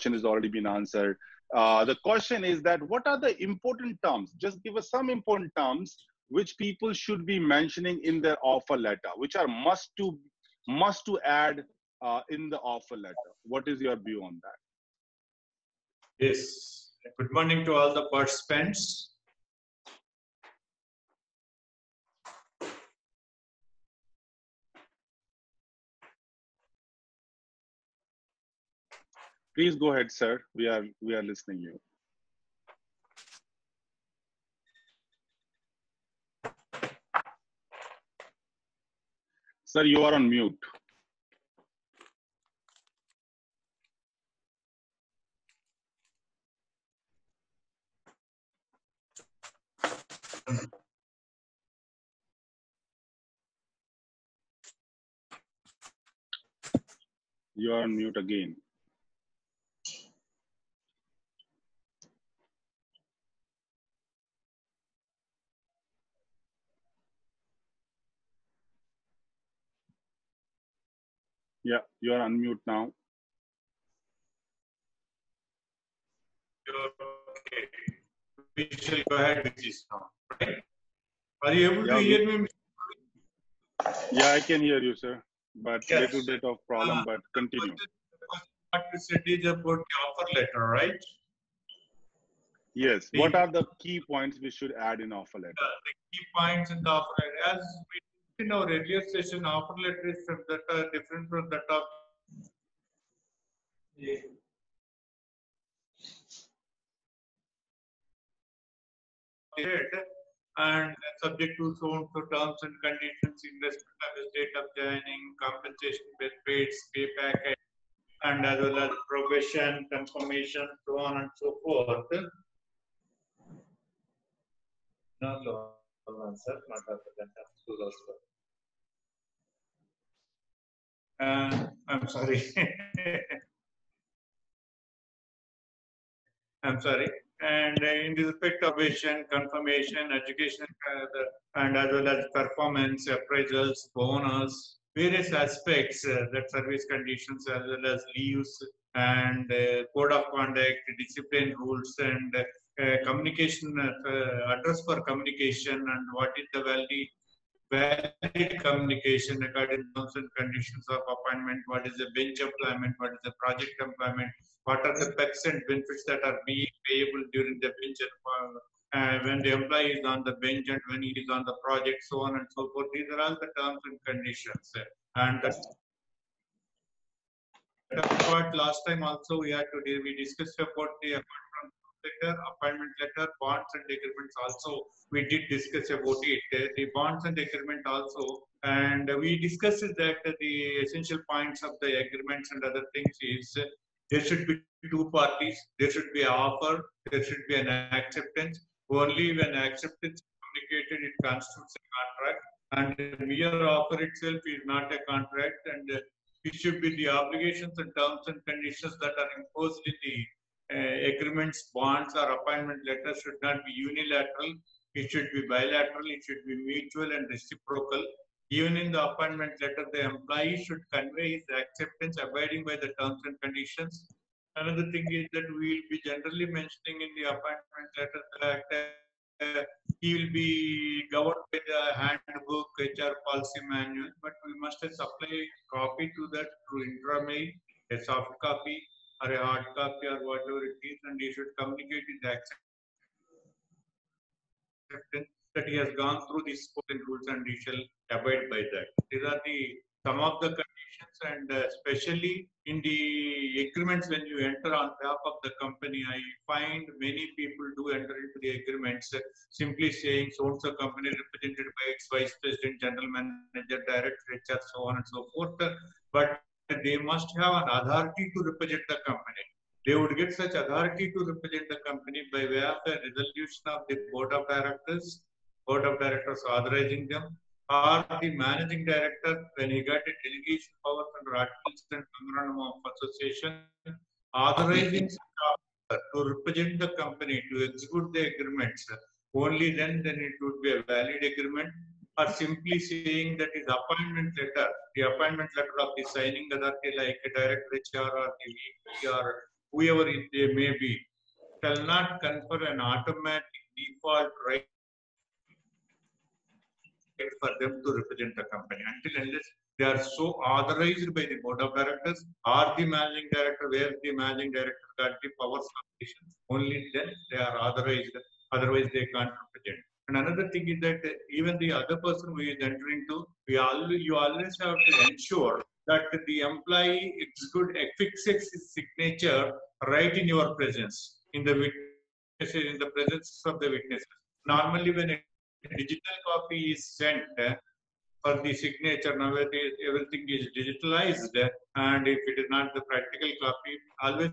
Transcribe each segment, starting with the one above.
has already been answered. The question is that what are the important terms? Just give us some important terms which people should be mentioning in their offer letter, which are must to add in the offer letter. What is your view on that? Yes. Good morning to all the participants. Please go ahead, sir. We are listening to you. Sir, you are on mute. You are on mute again. Yeah, you are on mute now. Okay. We shall go ahead with this now. Right? Are you able to hear me? Yeah, I can hear you, sir. But yes. Little bit of problem, but continue. What you said is about the offer letter, right? Yes. What are the key points we should add in offer letter? The key points in the offer letter. As we in our earlier session, offer letter is from that different from that of and subject to so terms and conditions in respect of the date of joining, compensation, benefits, pay package, and as well as probation, confirmation, so on and so forth. No, sir. I'm sorry. I'm sorry. And in respect of probation, confirmation, education, and as well as performance, appraisals, bonus, various aspects that service conditions as well as leaves and code of conduct, discipline rules, and communication, address for communication, and what is the valid communication according to terms and conditions of appointment, what is the bench employment, what is the project employment, what are the perks and benefits that are being payable during the bench when the employee is on the bench and when he is on the project, so on and so forth. These are all the terms and conditions. And that part last time also we discussed about the appointment letter, bonds and agreements also. We did discuss about it. The bonds and agreement also, and we discussed that the essential points of the agreements and other things is there should be two parties, there should be an offer, there should be an acceptance. Only when acceptance is communicated, it constitutes a contract, and the mere offer itself is not a contract, and it should be the obligations and terms and conditions that are imposed in the agreements, bonds, or appointment letters should not be unilateral. It should be bilateral. It should be mutual and reciprocal. Even in the appointment letter, the employee should convey his acceptance, abiding by the terms and conditions. Another thing is that we will be generally mentioning in the appointment letter that he will be governed by the handbook, HR policy manual, but we must supply a copy to that through intramail, a soft copy, or a hard copy or whatever it is, and he should communicate his acceptance that he has gone through these spoken rules and he shall abide by that. These are some of the conditions, and especially in the agreements when you enter on behalf of the company, I find many people do enter into the agreements simply saying so-and-so company represented by its vice president, general manager, director, HR, so on and so forth. But they must have an authority to represent the company. They would get such authority to represent the company by way of a resolution of the board of directors authorizing them, or the managing director when he got a delegation power under articles and memorandum of association, authorizing to represent the company to execute the agreements. Only then it would be a valid agreement. Or simply saying that his appointment letter, the appointment letter of the signing authority like a director HR or the VP or whoever they may be, shall not confer an automatic default right for them to represent the company until unless they are so authorized by the board of directors or the managing director, where the managing director got the powers of decision. Only then they are authorized. Otherwise, they can't represent. And another thing is that even the other person who is entering to, you always have to ensure that the employee fixes his signature right in your presence, in the witnesses, in the presence of the witnesses. Normally, when a digital copy is sent for the signature, nowadays everything is digitalized, and if it is not the practical copy, always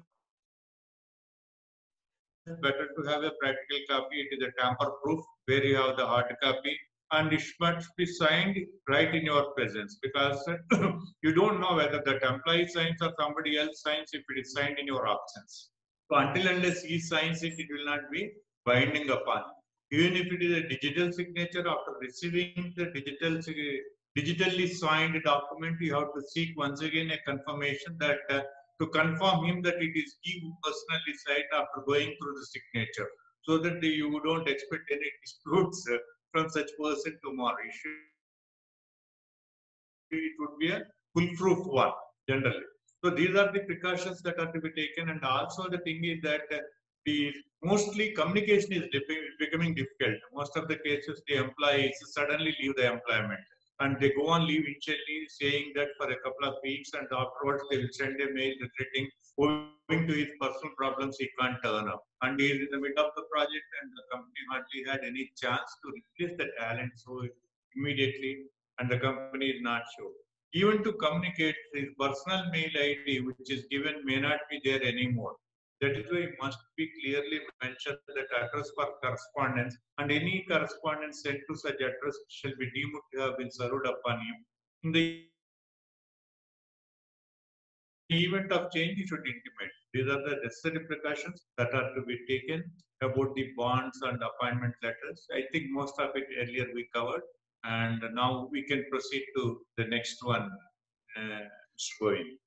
better to have a practical copy. It is a tamper proof where you have the hard copy, and it must be signed right in your presence, because you don't know whether that employee signs or somebody else signs if it is signed in your absence. So until unless he signs it, it will not be binding upon. Even if it is a digital signature, after receiving the digitally signed document, you have to seek once again a confirmation that to confirm him that it is he who personally signed after going through the signature, so that you don't expect any disputes from such person tomorrow. It would be a foolproof one generally. So these are the precautions that are to be taken, and also the thing is that the mostly communication is becoming difficult. Most of the cases, the employees suddenly leave the employment and they go on leave initially, saying that for a couple of weeks, and afterwards they will send a mail regretting owing to his personal problems he can't turn up, and he is in the middle of the project and the company hardly had any chance to replace the talent so immediately, and the company is not sure. Even to communicate, his personal mail ID, which is given, may not be there anymore. That is why it must be clearly mentioned that address for correspondence, and any correspondence sent to such address shall be deemed to have been served upon him. In the event of change, he should intimate. These are the necessary precautions that are to be taken about the bonds and appointment letters. I think most of it earlier we covered, and now we can proceed to the next one. Mr. Govind.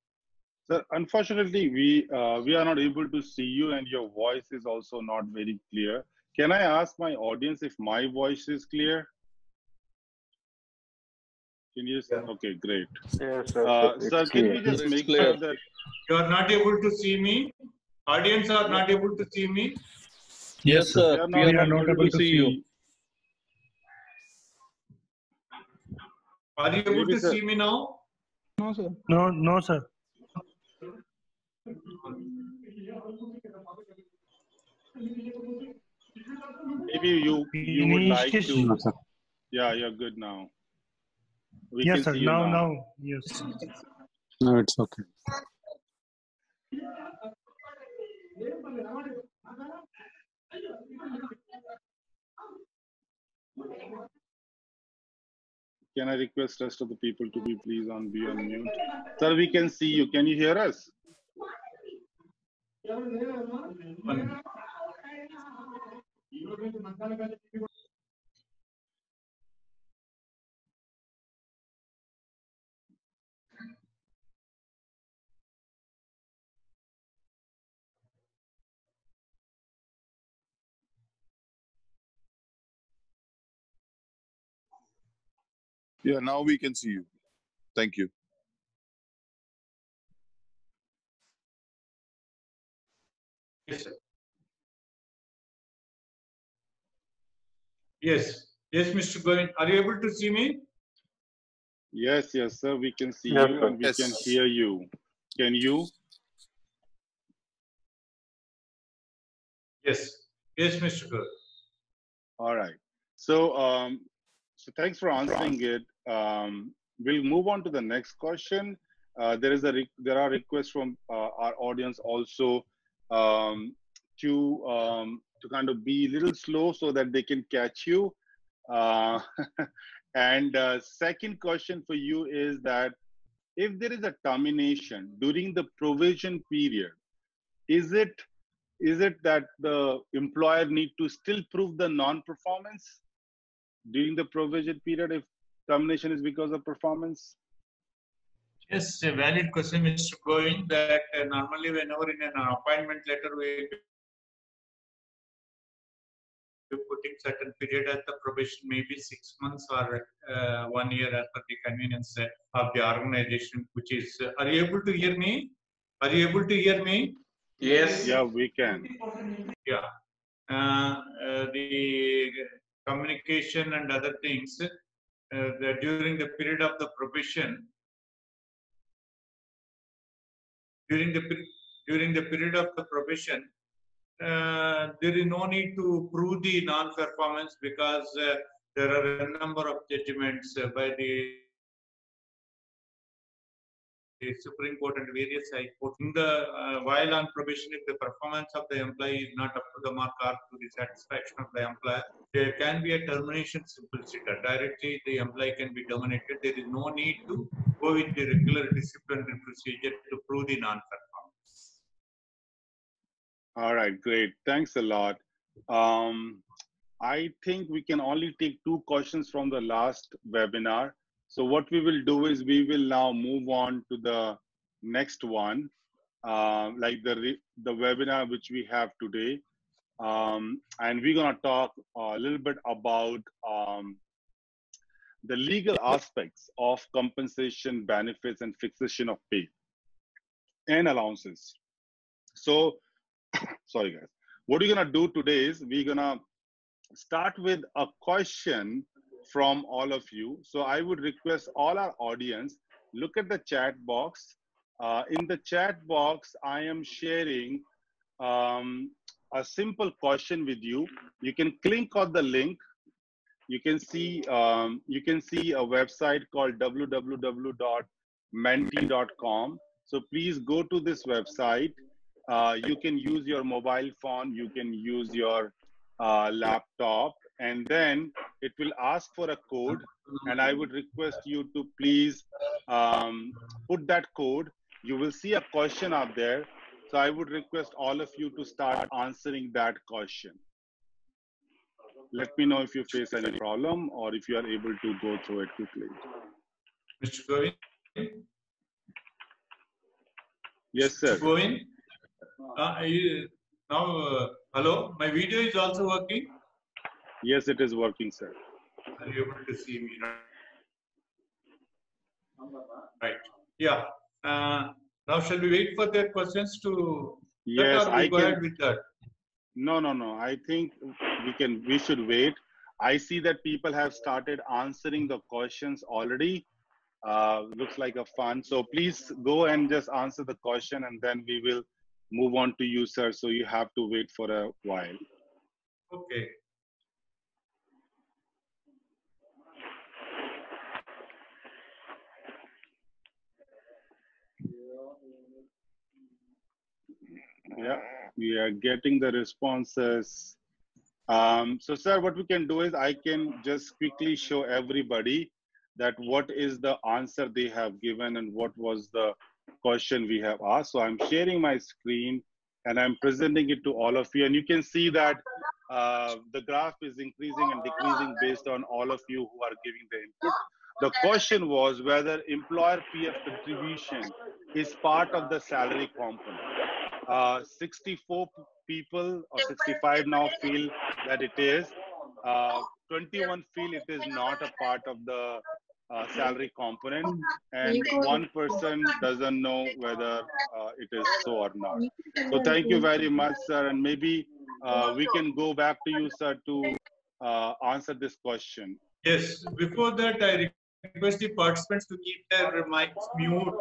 Sir, unfortunately, we are not able to see you, and your voice is also not very clear. Can I ask my audience if my voice is clear? Can you? Yeah. Okay, great. Yes, sir. Sir, can we just make sure that you are not able to see me? Audience are not able to see me? Yes, sir. we are not able to see you. Are you able Maybe, to sir. see me now? No, sir. No, sir. Maybe you would like to. Yeah, you're good now. We Yes, can sir. see you Now, yes. No, it's okay. Can I request rest of the people to be please be on mute? Sir, we can see you. Can you hear us? Yeah, now we can see you. Thank you. Yes, sir. Yes, Mr. Govind. Are you able to see me? Yes, sir. We can see Yes, you sir. and we can hear you. Can you? Yes, Mr. Govind. All right. So, so thanks for answering it. We'll move on to the next question. There are requests from our audience also to kind of be a little slow so that they can catch you. And second question for you is that if there is a termination during the provision period, is it that the employer need to still prove the non-performance during the provision period if termination is because of performance? Yes, a valid question, Mr. Govind, that normally whenever in an appointment letter we putting certain period at the probation, maybe 6 months or 1 year as per the convenience of the organization, which is, are you able to hear me? Are you able to hear me? Yes. Yeah, we can. Yeah. The communication and other things during the period of the probation, during the period of the probation, there is no need to prove the non-performance because there are a number of judgments by the Supreme Court and various High Court. In the while on probation, if the performance of the employee is not up to the mark or to the satisfaction of the employer, there can be a termination simpliciter. Directly, the employee can be terminated. There is no need to go with the regular disciplinary procedure to prove the non-performance. All right, great. Thanks a lot. I think we can only take 2 questions from the last webinar. So what we will do is we will now move on to the next one, like the webinar which we have today. And we're going to talk a little bit about the legal aspects of compensation, benefits, and fixation of pay and allowances. So, sorry guys. What we're going to do today is we're going to start with a question from all of you. So I would request all our audience, look at the chat box. In the chat box, I am sharing a simple question with you. You can click on the link. You can see a website called www.menti.com. So please go to this website. You can use your mobile phone. You can use your laptop, and then it will ask for a code, and I would request you to please put that code. You will see a question up there, so I would request all of you to start answering that question. Let me know if you face any problem or if you are able to go through it quickly. Mr. Govind? Yes, sir. Mr. Govind? Hello, my video is also working? Yes, it is working, sir. Are you able to see me? Right. Yeah. Now, shall we wait for their questions to? Yes, I go ahead with that. No. I think we should wait. I see that people have started answering the questions already. Looks like a fun. So please go and just answer the question, and then we will move on to you, sir. So you have to wait for a while. Okay. Yeah, we are getting the responses. So, sir, what we can do is I can just quickly show everybody that what is the answer they have given and what was the question we have asked. So I'm sharing my screen and I'm presenting it to all of you. And you can see that the graph is increasing and decreasing based on all of you who are giving the input. The question was whether employer PF contribution is part of the salary component. 64 people or 65 now feel that it is. 21 feel it is not a part of the salary component, and 1% doesn't know whether it is so or not. So thank you very much, sir, and maybe we can go back to you, sir, to answer this question. Yes, before that I request the participants to keep their mics mute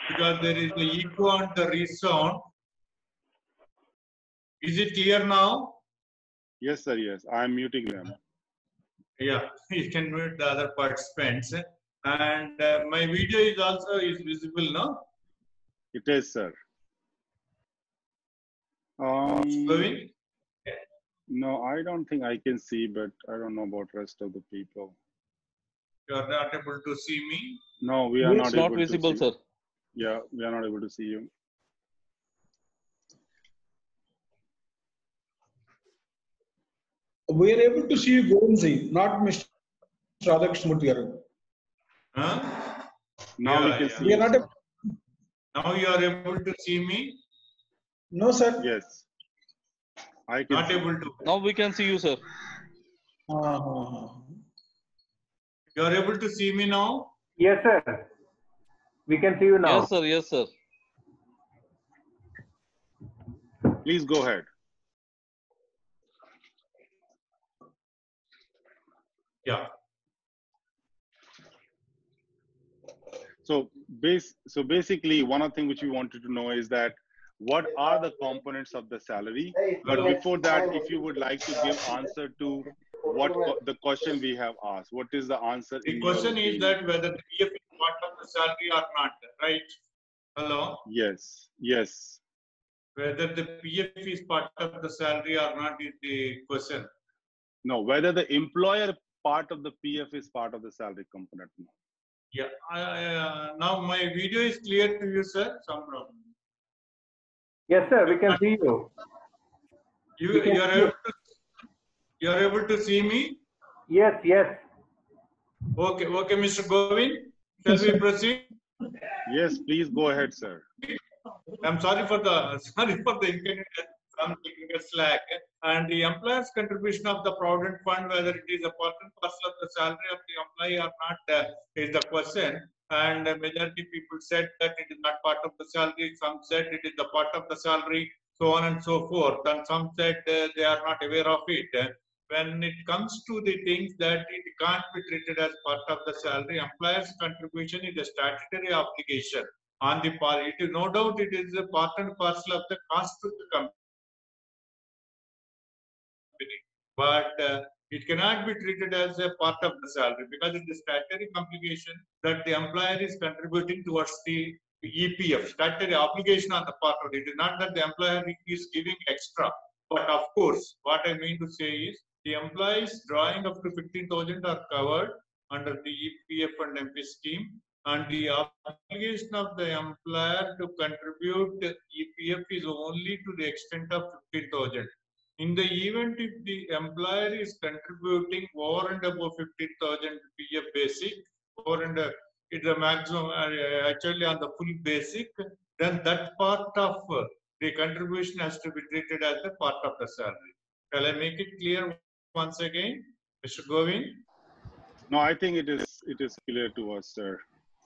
because there is the echo and the resound. Is it clear now? Yes, sir, yes, I am muting them. Yeah, you can mute the other participants. And my video is also visible now? It is, sir. No, I don't think I can see, but I don't know about rest of the people. You are not able to see me? No, we are not able not visible, to see. sir. Yeah, we are not able to see you. We are able to see you, Govinji, not Mr. Radhakrishna Murthy garu. Huh? Now we can see We are you, not sir. Now you are able to see me? No, sir. Yes. I can Not see. able to. Now we can see you, sir. You are able to see me now? Yes, sir. We can see you now. Yes, sir. Yes, sir. Please go ahead. Yeah. So basically, one of the things which we wanted to know is that what are the components of the salary? But before that, if you would like to give answer to what the question we have asked, what is the answer? The in your question is opinion? that whether the PF is part of the salary or not, right? Hello? Yes. Yes. Whether the PF is part of the salary or not is the question. No, whether the employer part of the PF is part of the salary component. No. Yeah. Now my video is clear to you, sir? Some problem. Yes, sir. We can see you. You are able to see me? Yes, yes. Okay, Mr. Govind. Shall we proceed? Yes, please go ahead, sir. I'm sorry for the inconvenience, some technical slack. And the employer's contribution of the provident fund, whether it is a part and parcel of the salary of the employee or not, is the question. And majority people said that it is not part of the salary. Some said it is the part of the salary, so on and so forth. And some said they are not aware of it. When it comes to the things that it can't be treated as part of the salary, employer's contribution is a statutory obligation on the part. It is no doubt it is a part and parcel of the cost to the company, but it cannot be treated as a part of the salary because it is statutory obligation that the employer is contributing towards the EPF, statutory obligation on the part of it. It is not that the employer is giving extra, but of course, what I mean to say is the employees drawing up to 15,000 are covered under the EPF and MP scheme, and the obligation of the employer to contribute EPF is only to the extent of 15,000. In the event if the employer is contributing over and above 15,000 PF basic, over and it's a maximum actually on the full basic, then that part of the contribution has to be treated as a part of the salary. Shall I make it clear once again, Mr. Govind? No, I think it is clear to us, sir.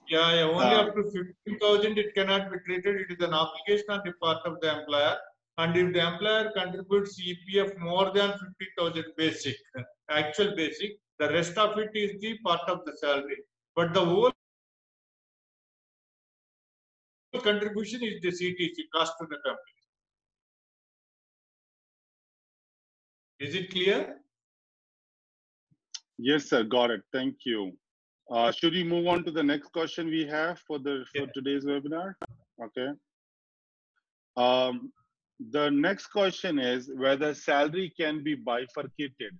Yeah, only up to 15,000 it cannot be treated. It is an obligation on the part of the employer. And if the employer contributes EPF more than 50,000 basic, actual basic, the rest of it is the part of the salary. But the whole contribution is the CTC, cost to the company. Is it clear? Yes, sir. Got it. Thank you. Should we move on to the next question we have for today's webinar? Okay. The next question is whether salary can be bifurcated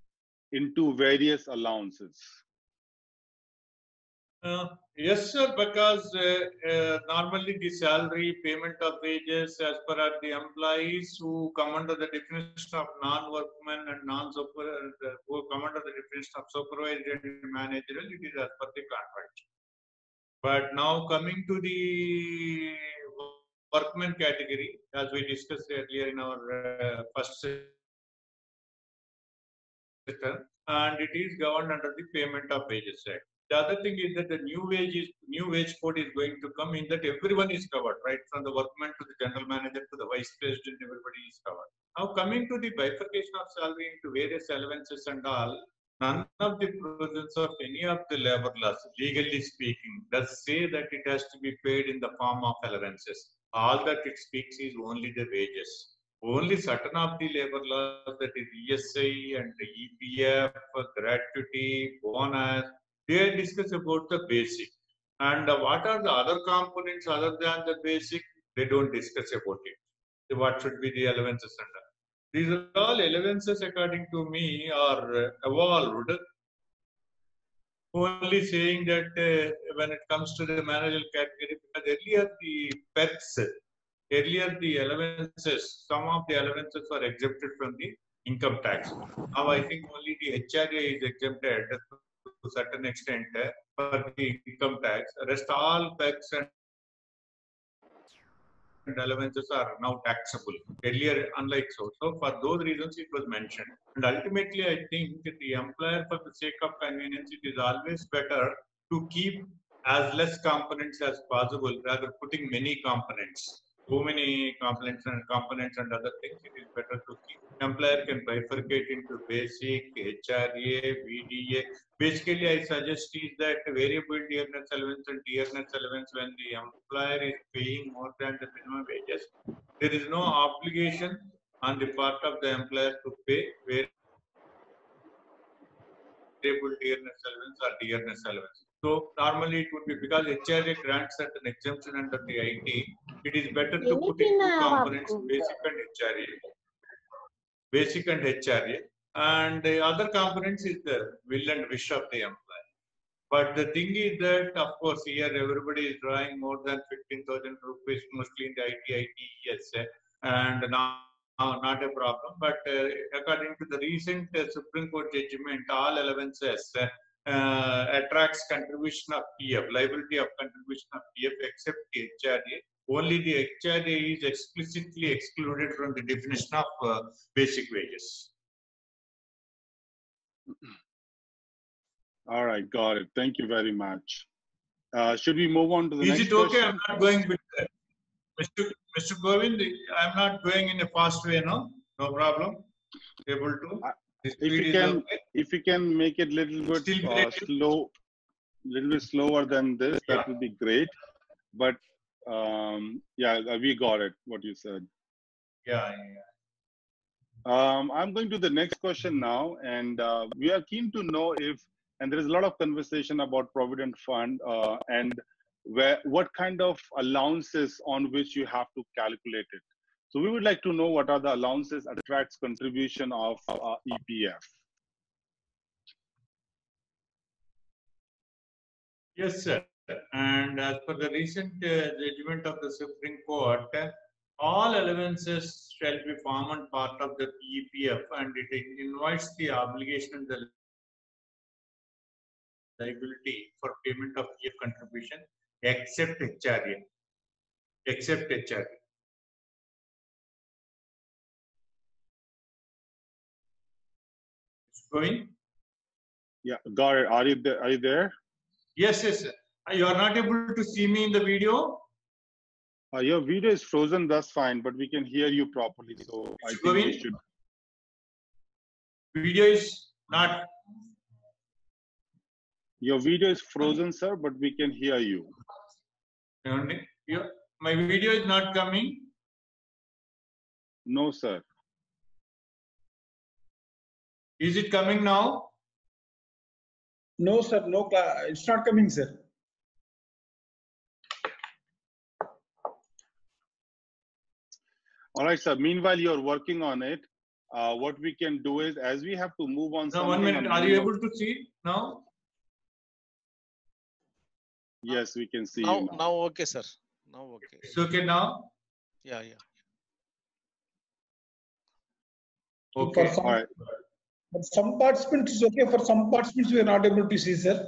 into various allowances. Yes, sir, because normally the salary, payment of wages as per the employees who come under the definition of non-workmen and who come under the definition of supervisory and managerial, it is as per the contract. But now coming to the workmen category, as we discussed earlier in our first session, and it is governed under the Payment of Wages Act. The other thing is that the new wage code is going to come in that everyone is covered, right? From the workman to the general manager to the vice president, everybody is covered. Now coming to the bifurcation of salary into various allowances and all, none of the provisions of any of the labor laws, legally speaking, does say that it has to be paid in the form of allowances. All that it speaks is only the wages. Only certain of the labor laws, that is ESI and the EPF, gratuity, bonus, they discuss about the basic. And what are the other components other than the basic? They don't discuss about it. What should be the allowances under? These are all allowances, according to me, are evolved. Only saying that when it comes to the managerial category, because earlier the perks, earlier the allowances, some of the allowances were exempted from the income tax. Now I think only the HRA is exempted certain extent for the income tax. Rest all tax and allowances are now taxable. Earlier, unlike so. So for those reasons, it was mentioned. And ultimately, I think that the employer, for the sake of convenience, it is always better to keep as less components as possible, rather putting many components. So many components and other things, it is better to keep. Employer can bifurcate into basic, HRA, VDA. Basically, I suggest is that variable dearness allowance and dearness allowance, when the employer is paying more than the minimum wages, there is no obligation on the part of the employer to pay variable dearness allowance or dearness allowance. So normally it would be, because HRA grants certain exemption under the IT, it is better to put in two components, basic and HRA. Basic and HRA, and the other components is the will and wish of the employer. But the thing is that, of course, here everybody is drawing more than 15,000 rupees, mostly in the IT, ITES, and now not a problem. But according to the recent Supreme Court judgment, all allowances attracts contribution of PF, liability of contribution of PF, except the HRA. Only the HRA is explicitly excluded from the definition of basic wages. All right, got it. Thank you very much. Should we move on to the next question? Is it okay? Question? I'm not going with Mr. Govind. I'm not going in a fast way, no? No problem. Able to. If you can make it a little bit slower than this, that would be great. But yeah, we got it. What you said. Yeah. I'm going to the next question now, and we are keen to know if, and there is a lot of conversation about Provident Fund and what kind of allowances on which you have to calculate it. So we would like to know what are the allowances attracts contribution of EPF. Yes, sir. And as per the recent judgment of the Supreme Court, all allowances shall be formed part of the EPF, and it invites the obligation and the liability for payment of EPF contribution, except HRA. Except HRA. Going? Yeah, got it. Are you there? Yes. You are not able to see me in the video? Your video is frozen, that's fine, but we can hear you properly. So I think we should. Video is not. Your video is frozen, sir, but we can hear you. My video is not coming? No, sir. Is it coming now? No, sir. No, it's not coming, sir. All right, sir. Meanwhile, you're working on it. What we can do is, as we have to move on. Now, 1 minute. Are you able to see now? Yes, we can see now, you now. Now, okay, sir. Now, okay. It's okay now? Yeah. Okay. All right. But some participants is okay. For some participants, we are not able to see, sir.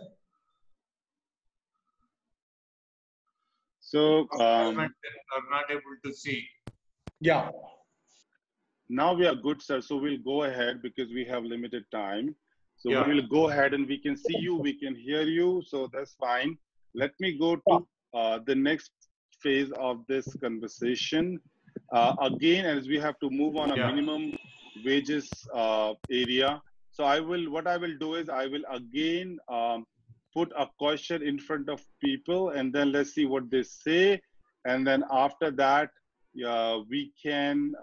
So are not able to see. Yeah. Now we are good, sir. So we'll go ahead because we have limited time. So Yeah. we'll go ahead and we can see you, we can hear you. So that's fine. Let me go to the next phase of this conversation. Again, as we have to move on a minimum wages area. So what I will do is I will again put a question in front of people, and then let's see what they say. And then after that, we can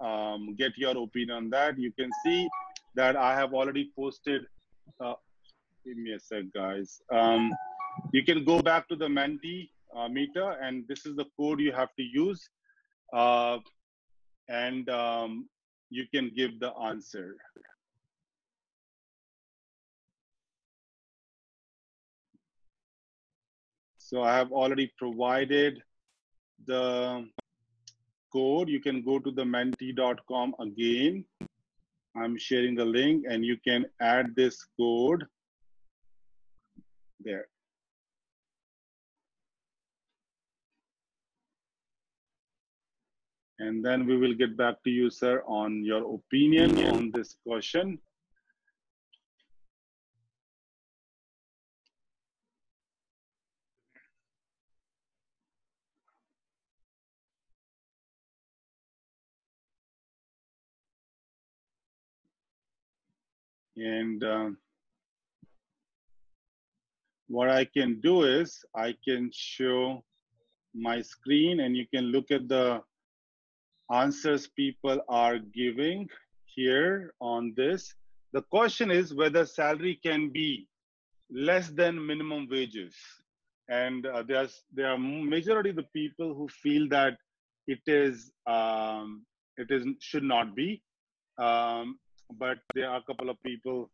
get your opinion on that. You can see that I have already posted. Give me a sec, guys. You can go back to the Menti meter, and this is the code you have to use. And you can give the answer. So I have already provided the code. You can go to the menti.com again. I'm sharing the link, and you can add this code. there. And then we will get back to you, sir, on your opinion on this question. And what I can do is I can show my screen and you can look at the answers people are giving here on this. The question is whether salary can be less than minimum wages. And there are majority of the people who feel that it should not be. But there are a couple of people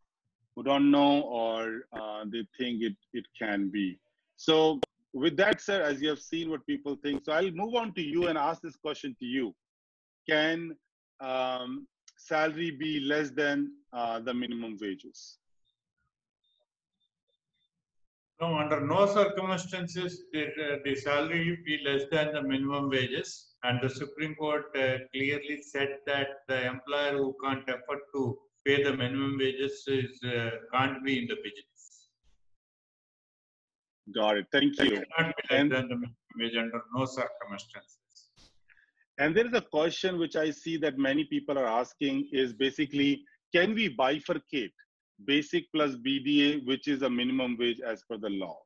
who don't know or they think it can be. So with that, sir, as you have seen what people think, so I'll move on to you and ask this question to you. Can salary be less than the minimum wages? No, under no circumstances the salary be less than the minimum wages. And the Supreme Court clearly said that the employer who can't afford to pay the minimum wages can't be in the business. Got it. Thank you. It cannot be less than the minimum wage under no circumstances. And there is a question which I see that many people are asking is basically, can we bifurcate basic plus BDA, which is a minimum wage as per the law?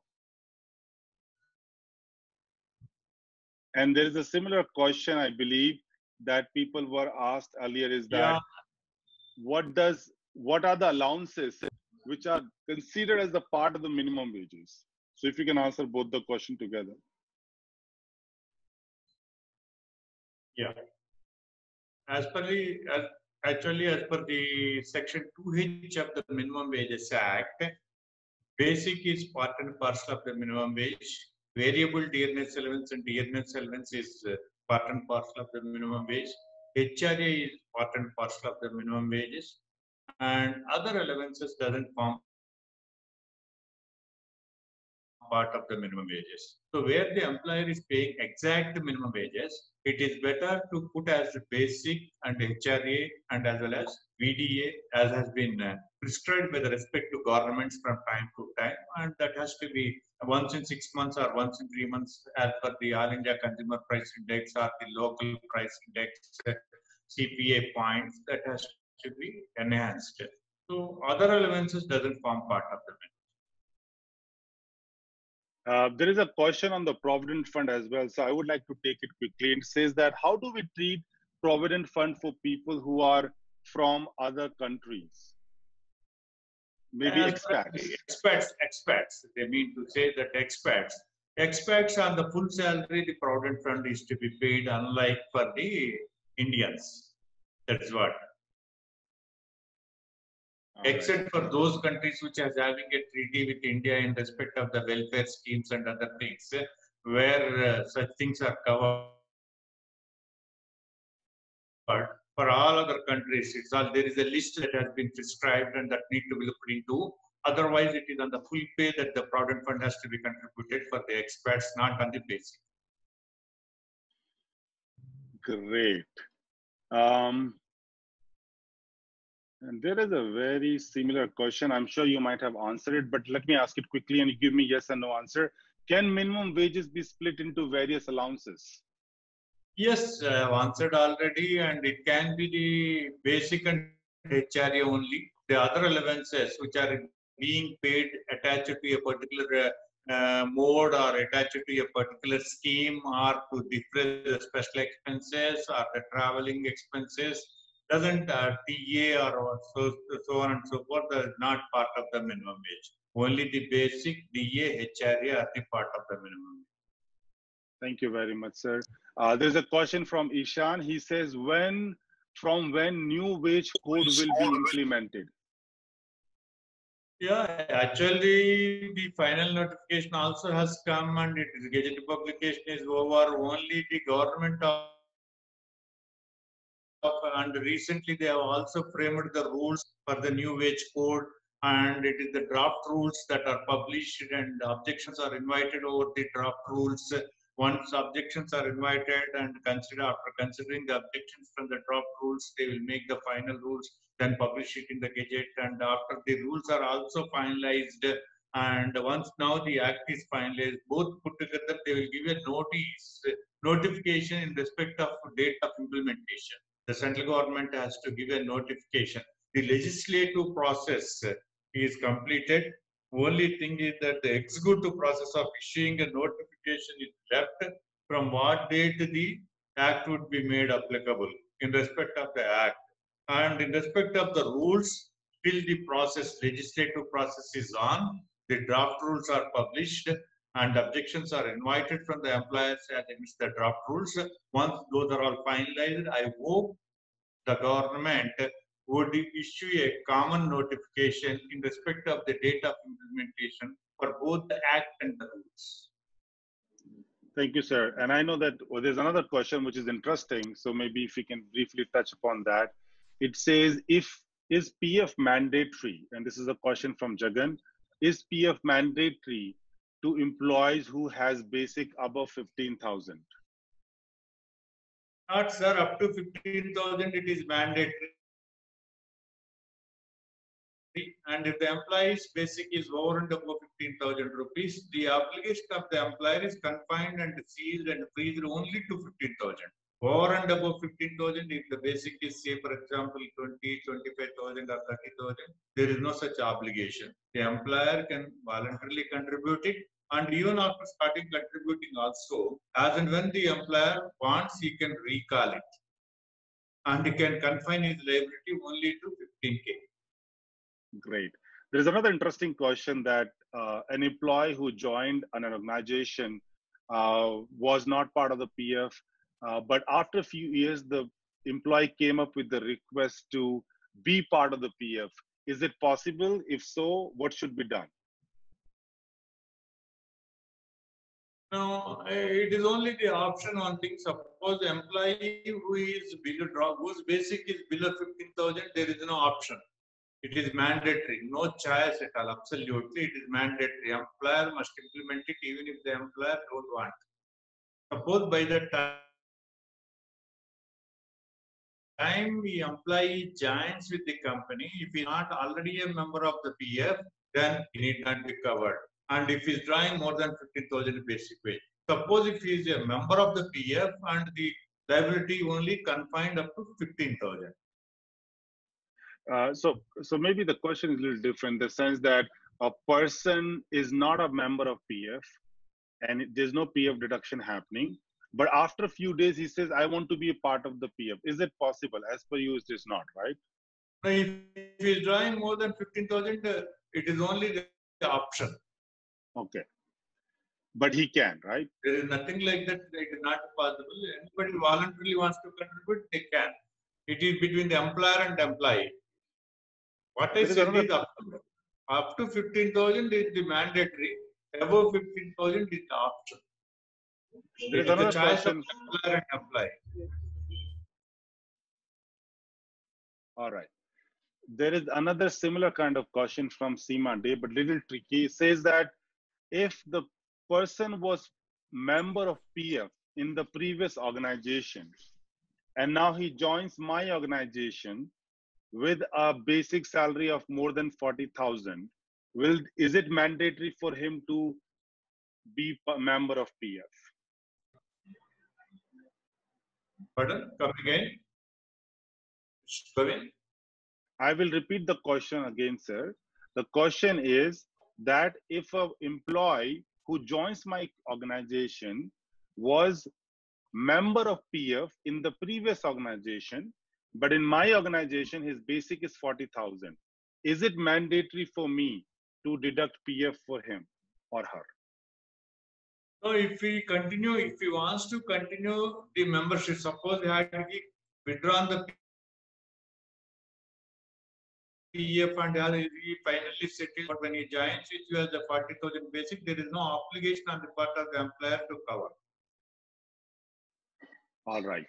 And there is a similar question, I believe, that people were asked earlier is that what are the allowances which are considered as a part of the minimum wages? So if you can answer both the question together. Yeah. As per the Section 2H of the Minimum Wages Act, basic is part and parcel of the minimum wage. Variable dearness allowance and dearness allowance is part and parcel of the minimum wage. HRA is part and parcel of the minimum wages, and other allowances doesn't form part of the minimum wages. So where the employer is paying exact minimum wages, it is better to put as basic and HRA and as well as VDA as has been prescribed by the respective governments from time to time, and that has to be once in 6 months or once in 3 months as per the All India Consumer Price Index or the local price index CPA points that has to be enhanced. So other allowances doesn't form part of the minimum. There is a question on the Provident Fund as well. So I would like to take it quickly. It says that how do we treat Provident Fund for people who are from other countries? Maybe expats. Expats. They mean to say that expats on the full salary, the Provident Fund is to be paid, unlike for the Indians. That's what. Except for those countries which are having a treaty with India in respect of the welfare schemes and other things, where such things are covered. For all other countries, there is a list that has been prescribed and that need to be looked into. Otherwise, it is on the full pay that the Provident Fund has to be contributed for the expats, not on the basic. Great. And there is a very similar question. I'm sure you might have answered it, but let me ask it quickly and you give me yes or no answer. Can minimum wages be split into various allowances? Yes, I have answered already, and it can be the basic and HRA only. The other allowances which are being paid attached to a particular mode or attached to a particular scheme or to defray the special expenses or the traveling expenses doesn't TA or so on and so forth is not part of the minimum wage. Only the basic, DA, HRA are the part of the minimum wage. Thank you very much, sir. There's a question from Ishan. He says, from when new wage code will be implemented? Yeah, actually, the final notification also has come and it is Gazette publication is over. Only the government and recently they have also framed the rules for the new wage code, and it is the draft rules that are published and objections are invited over the draft rules. Once objections are invited and after considering the objections from the draft rules, they will make the final rules, then publish it in the Gazette. And after the rules are also finalized, and once now the act is finalized, both put together, they will give a notification in respect of date of implementation. The central government has to give a notification. The legislative process is completed. Only thing is that the executive process of issuing a notification is left from what date the act would be made applicable in respect of the act. And in respect of the rules, till the legislative process is on, the draft rules are published and objections are invited from the employers against the draft rules. Once those are all finalized, I hope the government would issue a common notification in respect of the date of implementation for both the act and the rules. Thank you, sir. And I know that there's another question which is interesting. So maybe if we can briefly touch upon that. It says, is PF mandatory? And this is a question from Jagan. Is PF mandatory to employees who has basic above 15,000? Not, sir. Up to 15,000, it is mandatory. And if the employee's basic is over and above 15,000 rupees, the obligation of the employer is confined and sealed and freezed only to 15,000. Over and above 15,000, if the basic is, say, for example, 20, 25,000 or 30,000, there is no such obligation. The employer can voluntarily contribute it. And even after starting contributing also, as and when the employer wants, he can recall it. And he can confine his liability only to 15K. Great. There is another interesting question that an employee who joined an organization was not part of the PF, but after a few years, the employee came up with the request to be part of the PF. Is it possible? If so, what should be done? No, it is only the option on things. Suppose the employee who is below, whose basic is below 15,000, there is no option. It is mandatory, no choice at all. Absolutely, it is mandatory. Employer must implement it even if the employer don't want. Suppose by the time the employee joins with the company, if he is not already a member of the PF, then he need not be covered. And if he is drawing more than 15,000 basic wage. Suppose if he is a member of the PF and the liability only confined up to 15,000. So maybe the question is a little different in the sense that a person is not a member of PF and there's no PF deduction happening. But after a few days, he says, I want to be a part of the PF. Is it possible? As per you, it is not, right? If he is drawing more than 15,000, it is only the option. Okay. But he can, right? There is nothing like that. It is not possible. Anybody voluntarily wants to contribute, they can. It is between the employer and employee. What I said is up to 15,000 is the mandatory. Above 15,000 is the option. There is another question. Employer and employee. All right. There is another similar kind of question from Seema Day, but little tricky. It says that if the person was member of PF in the previous organization, and now he joins my organization with a basic salary of more than 40,000, is it mandatory for him to be a member of PF? Pardon? Come again. Praveen? I will repeat the question again, sir. The question is that if an employee who joins my organization was member of PF in the previous organization, but in my organization, his basic is 40,000. Is it mandatory for me to deduct PF for him or her? So if he wants to continue the membership, suppose he had withdrawn the PF and he finally settled, but when he joins it, you have the 40,000 basic, there is no obligation on the part of the employer to cover. All right.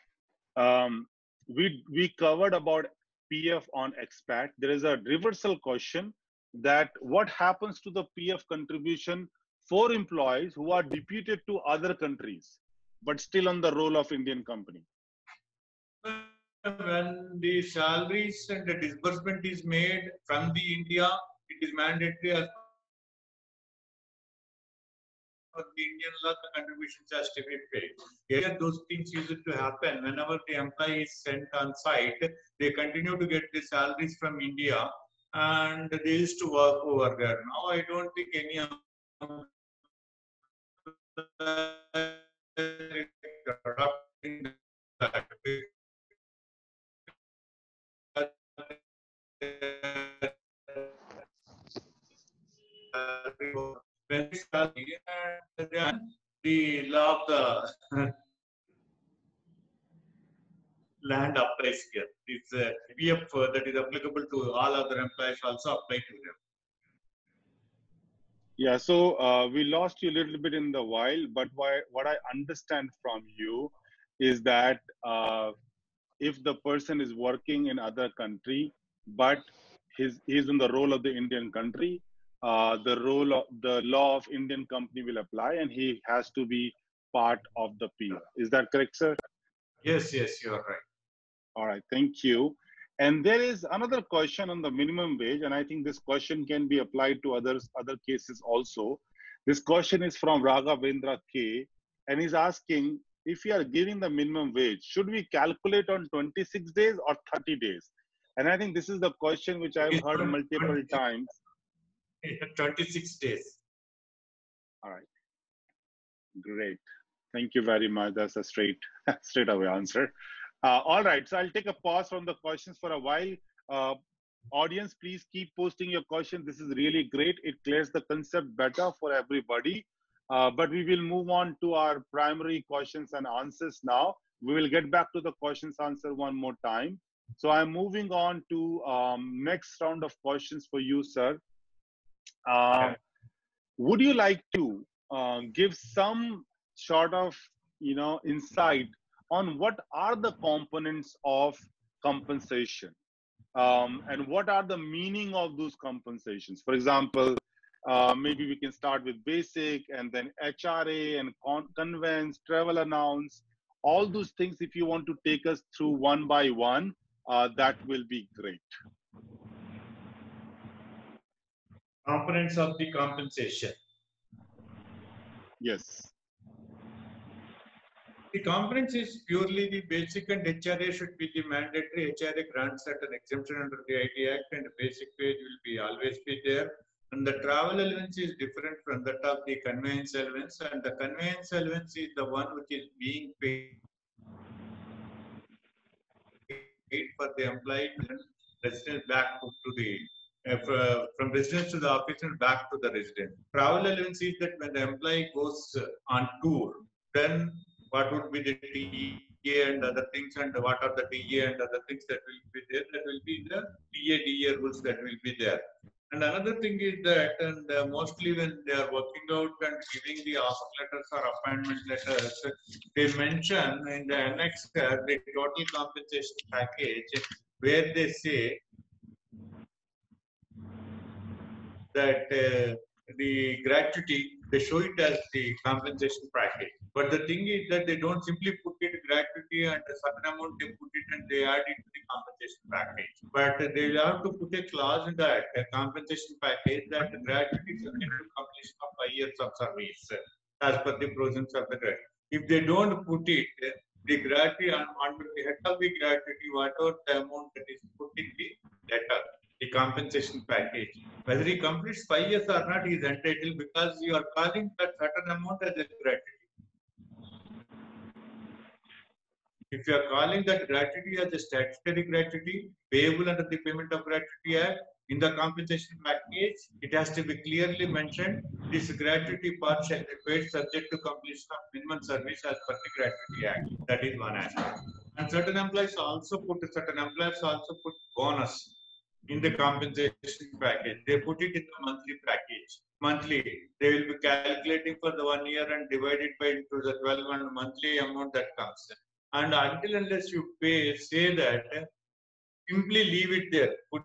We covered about PF on expat. There is a reversal question that what happens to the PF contribution for employees who are deputed to other countries, but still on the roll of Indian company? When the salaries and the disbursement is made from the India, it is mandatory as per the Indian law, the contributions has to be paid. Here, those things used to happen. Whenever the employee is sent on site, they continue to get the salaries from India and they used to work over there. Now, I don't think any of adopting that. When it's salary, and then the law of the land applies here. It's a PF that is applicable to all other employees also apply to them. Yeah, so we lost you a little bit in the while, but what I understand from you is that if the person is working in other country, but he's in the role of the Indian country, the law of Indian company will apply, and he has to be part of the PF. Is that correct, sir? Yes, yes, you are right. All right, thank you. And there is another question on the minimum wage, and I think this question can be applied to other cases also. This question is from Raghavendra K, and he's asking, if we are giving the minimum wage, should we calculate on 26 days or 30 days? And I think this is the question which I've heard multiple times. 26 days. All right, great. Thank you very much. That's a straight away answer. All right, so I'll take a pause from the questions for a while. Audience, please keep posting your questions. This is really great. It clears the concept better for everybody. But we will move on to our primary questions and answers now. We will get back to the questions answer one more time. So I'm moving on to next round of questions for you, sir. Would you like to give some sort of insight on what are the components of compensation and what are the meaning of those compensations? For example, maybe we can start with basic and then HRA and conveyance, travel allowance, all those things. If you want to take us through one by one, that will be great. Components of the compensation. Yes. The components is purely the basic, and HRA should be the mandatory. HRA grants certain exemption under the IT Act, and the basic wage will be always be there. And the travel allowance is different from that of the conveyance allowance, and the conveyance allowance is the one which is being paid for the employee residence back to the from residence to the office and back to the residence. Travel allowance is that when the employee goes on tour, then what would be the TA and other things, and what are the TA and other things that will be there? That will be the TA DA rules that will be there. And another thing is that, and mostly when they are working out and giving the offer letters or appointment letters, they mention in the annex the total compensation package, where they say that the gratuity, they show it as the compensation package. But the thing is that they don't simply put it gratuity and a certain amount they put it and they add it to the compensation package. But they will have to put a clause in that compensation package that the gratuity is subject to completion of 5 years of service as per the provisions of the gratuity. If they don't put it, the gratuity under the head of the gratuity, whatever the amount that is put in the letter, the compensation package, whether he completes 5 years or not, he is entitled, because you are calling that certain amount as a gratuity. If you are calling that gratuity as a statutory gratuity payable under the Payment of Gratuity Act, in the compensation package, it has to be clearly mentioned this gratuity part shall be paid subject to completion of minimum service as per the Gratuity Act. That is one aspect. And certain employees also put bonus in the compensation package. They put it in the monthly package. Monthly, they will be calculating for the 1 year and divided by into the 12 and monthly amount that comes. And until unless you pay, say that, simply leave it there. Put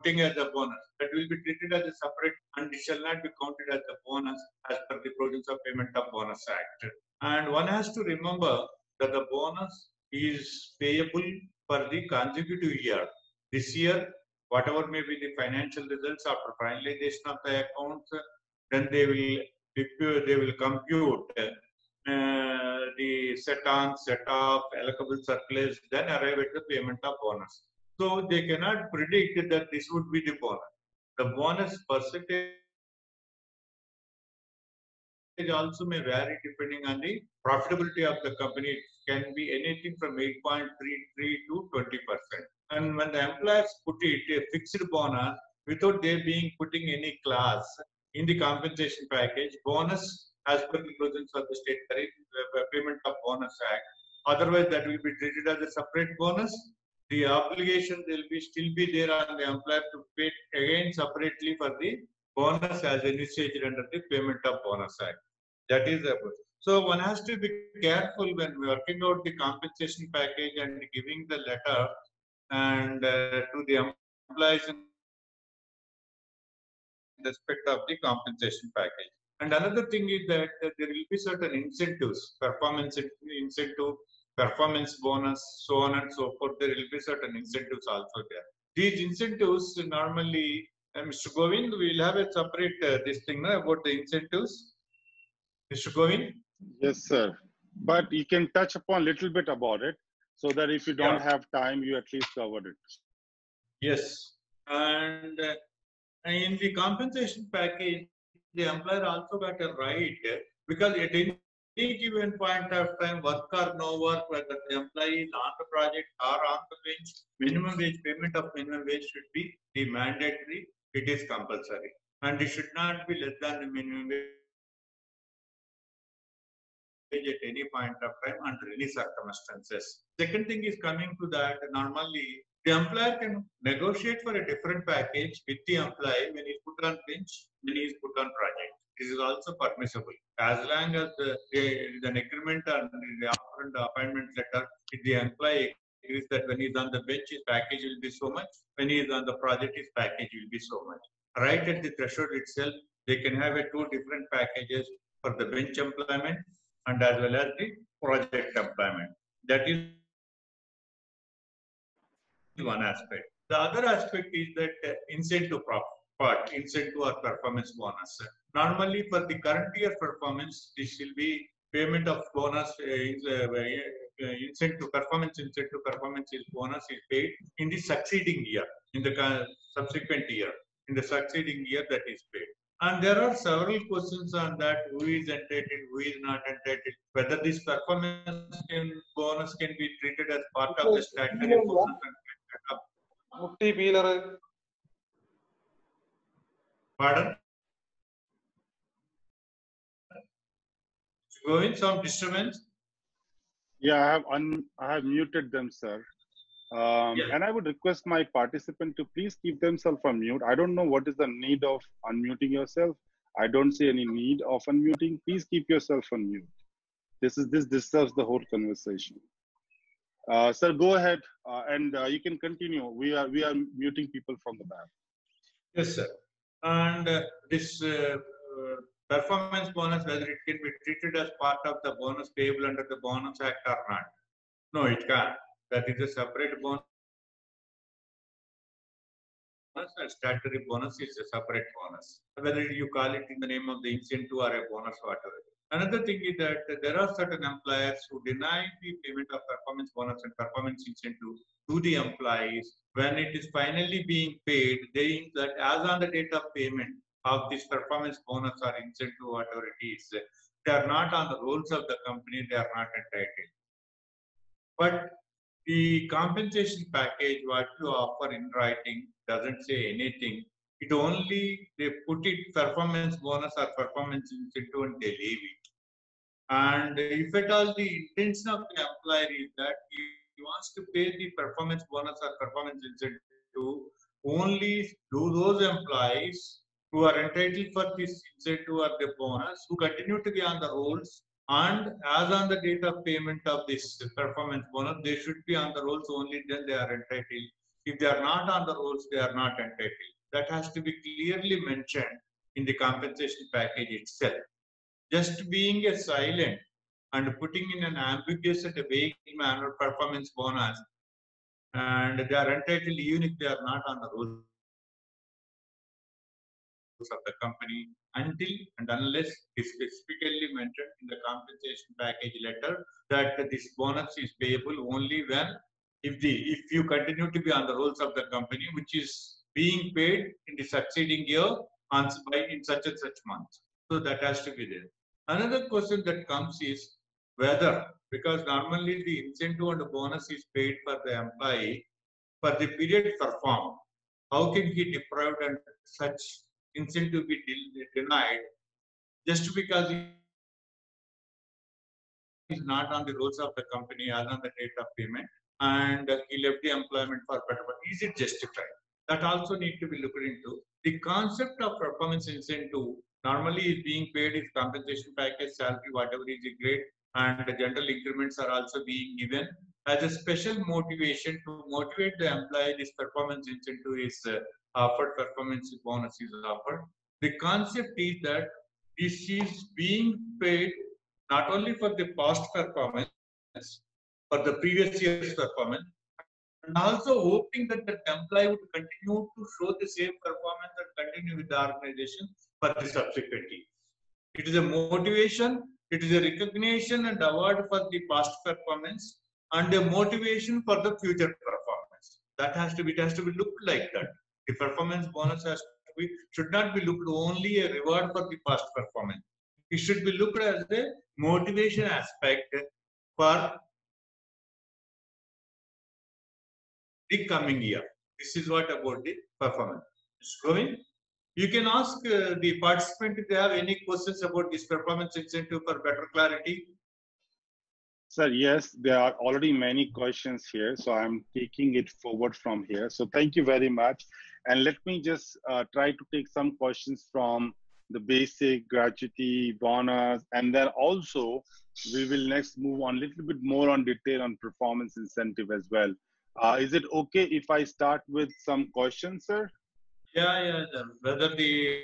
counting as a bonus. That will be treated as a separate and it shall not be counted as a bonus as per the provisions of Payment of Bonus Act. And one has to remember that the bonus is payable for the consecutive year. This year, whatever may be the financial results after finalization of the accounts, then they will compute the set on, set off, allocable surplus, then arrive at the payment of bonus. So they cannot predict that this would be the bonus. The bonus percentage also may vary depending on the profitability of the company. It can be anything from 8.33 to 20%. And when the employers put it a fixed bonus without they being putting any clause in the compensation package, bonus as per the provisions of the State Payment of Bonus Act. Otherwise, that will be treated as a separate bonus. The obligation will be still be there on the employer to pay again separately for the bonus as initiated under the Payment of Bonus Act. That is so one has to be careful when working out the compensation package and giving the letter and to the employees in respect of the compensation package. And another thing is that there will be certain incentives, performance incentive, performance bonus, so on and so forth. There will be certain incentives also there. These incentives normally, Mr. Govind, we will have a separate this thing about the incentives. Mr. Govind? Yes, sir. But you can touch upon a little bit about it so that if you don't have time, you at least covered it. Yes. And in the compensation package, the employer also got a right because at any given point of time, work or no work, whether the employee is on the project or on the bench, minimum wage payment of minimum wage should be the mandatory. It is compulsory, and it should not be less than the minimum wage at any point of time under any circumstances. Second thing is coming to that, normally the employer can negotiate for a different package with the employee when he's put on bench, when he is put on project. This is also permissible as long as the agreement and the offer and the appointment letter with the employee agrees that when he's on the bench, his package will be so much. When he is on the project, his package will be so much. Right at the threshold itself, they can have two different packages for the bench employment and as well as the project employment. That is one aspect. The other aspect is that incentive part, incentive or performance bonus. Normally for the current year performance, this will be payment of bonus, incentive, performance is bonus is paid in the succeeding year, in the subsequent year, in the succeeding year that is paid. And there are several questions on that, who is entitled, who is not entitled, whether this performance bonus can be treated as part of the statutory bonus. Pardon? Going some disturbance? Yeah, I have muted them, sir. And I would request my participant to please keep themselves on mute. I don't know what is the need of unmuting yourself. I don't see any need of unmuting. Please keep yourself on mute. This disturbs the whole conversation. Sir, go ahead and you can continue. We are muting people from the back. Yes, sir. And this performance bonus, whether it can be treated as part of the bonus payable under the Bonus Act or not. No, it can't. That is a separate bonus. A statutory bonus is a separate bonus. Whether you call it in the name of the incentive or a bonus, whatever. Another thing is that there are certain employers who deny the payment of performance bonus and performance incentive to the employees. When it is finally being paid, they think that as on the date of payment of this performance bonus or incentive, whatever it is, they are not on the rolls of the company, they are not entitled. But the compensation package, what you offer in writing, doesn't say anything. It only, they put it performance bonus or performance incentive and they leave it. And if at all the intention of the employer is that he wants to pay the performance bonus or performance incentive only to those employees who are entitled for this incentive or the bonus, who continue to be on the rolls, and as on the date of payment of this performance bonus, they should be on the rolls only, then they are entitled. If they are not on the rolls, they are not entitled. That has to be clearly mentioned in the compensation package itself. Just being a silent and putting in an ambiguous and a vague manner performance bonus, and they are entitled even if they are not on the rolls of the company until and unless is specifically mentioned in the compensation package letter that this bonus is payable only when if you continue to be on the rolls of the company, which is being paid in the succeeding year in such and such months. So that has to be there. Another question that comes is whether, because normally the incentive and the bonus is paid for the employee for the period performed, how can he deprived and such incentive be denied just because he is not on the rolls of the company as on the date of payment and he left the employment for better work? Is it justified? That also need to be looked into. The concept of performance incentive normally is being paid if compensation package, salary, whatever is the grade, and the general increments are also being given as a special motivation to motivate the employee. This performance incentive is offered, performance bonus is offered. The concept is that this is being paid not only for the past performance, for the previous year's performance, and also hoping that the employee would continue to show the same performance and continue with the organization for the subsequent year. It is a motivation, it is a recognition and award for the past performance and a motivation for the future performance. That has to be, it has to be looked like that. The performance bonus has to be, should not be looked only a reward for the past performance. It should be looked as a motivation aspect for the coming year. This is what about the performance. It's going. You can ask the participant if they have any questions about this performance incentive for better clarity. Sir, yes, there are already many questions here, so I'm taking it forward from here. So thank you very much. And let me just try to take some questions from the basic, gratuity, bonus, and then also we will next move on a little bit more on detail on performance incentive as well. Is it okay if I start with some questions, sir? Yeah. Whether the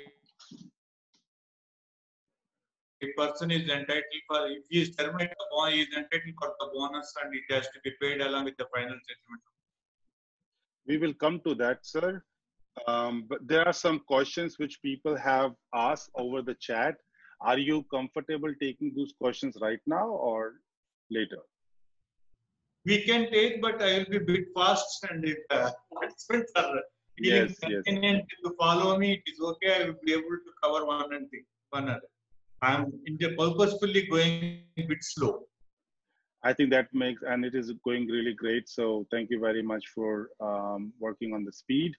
person is entitled for, if he is terminated, he is entitled for the bonus and it has to be paid along with the final settlement. We will come to that, sir. But there are some questions which people have asked over the chat. Are you comfortable taking those questions right now or later? We can take, but I will be a bit fast, and if participants are feeling convenient to follow me, it is okay. I will be able to cover one other. I am purposefully going a bit slow. I think that makes, and it is going really great. So thank you very much for working on the speed.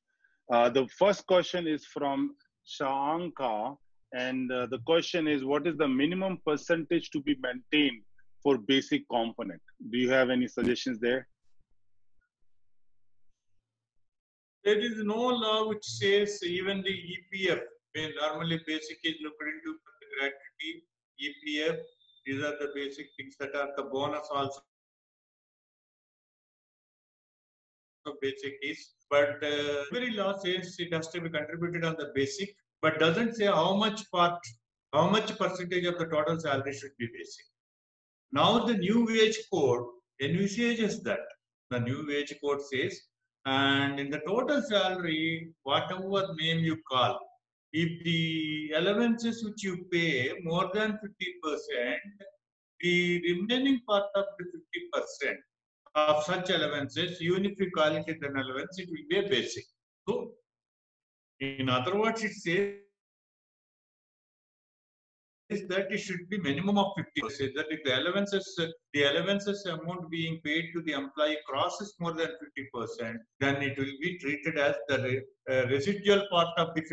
The first question is from Shanka, and the question is, what is the minimum percentage to be maintained for basic component? Do you have any suggestions there? There is no law which says even the EPF, when normally basic is looked into the gratuity, EPF, these are the basic things that are the bonus also. Basic is, but every law says it has to be contributed on the basic, but doesn't say how much percentage of the total salary should be basic. Now the new wage code envisages that. The new wage code says, and in the total salary, whatever name you call, if the allowances which you pay more than 50%, the remaining part of the 50% of such allowances, even if you call it an allowance, it will be a basic. So, in other words, it says that it should be minimum of 50%. That if the allowances amount being paid to the employee crosses more than 50%, then it will be treated as the residual part of the 50%,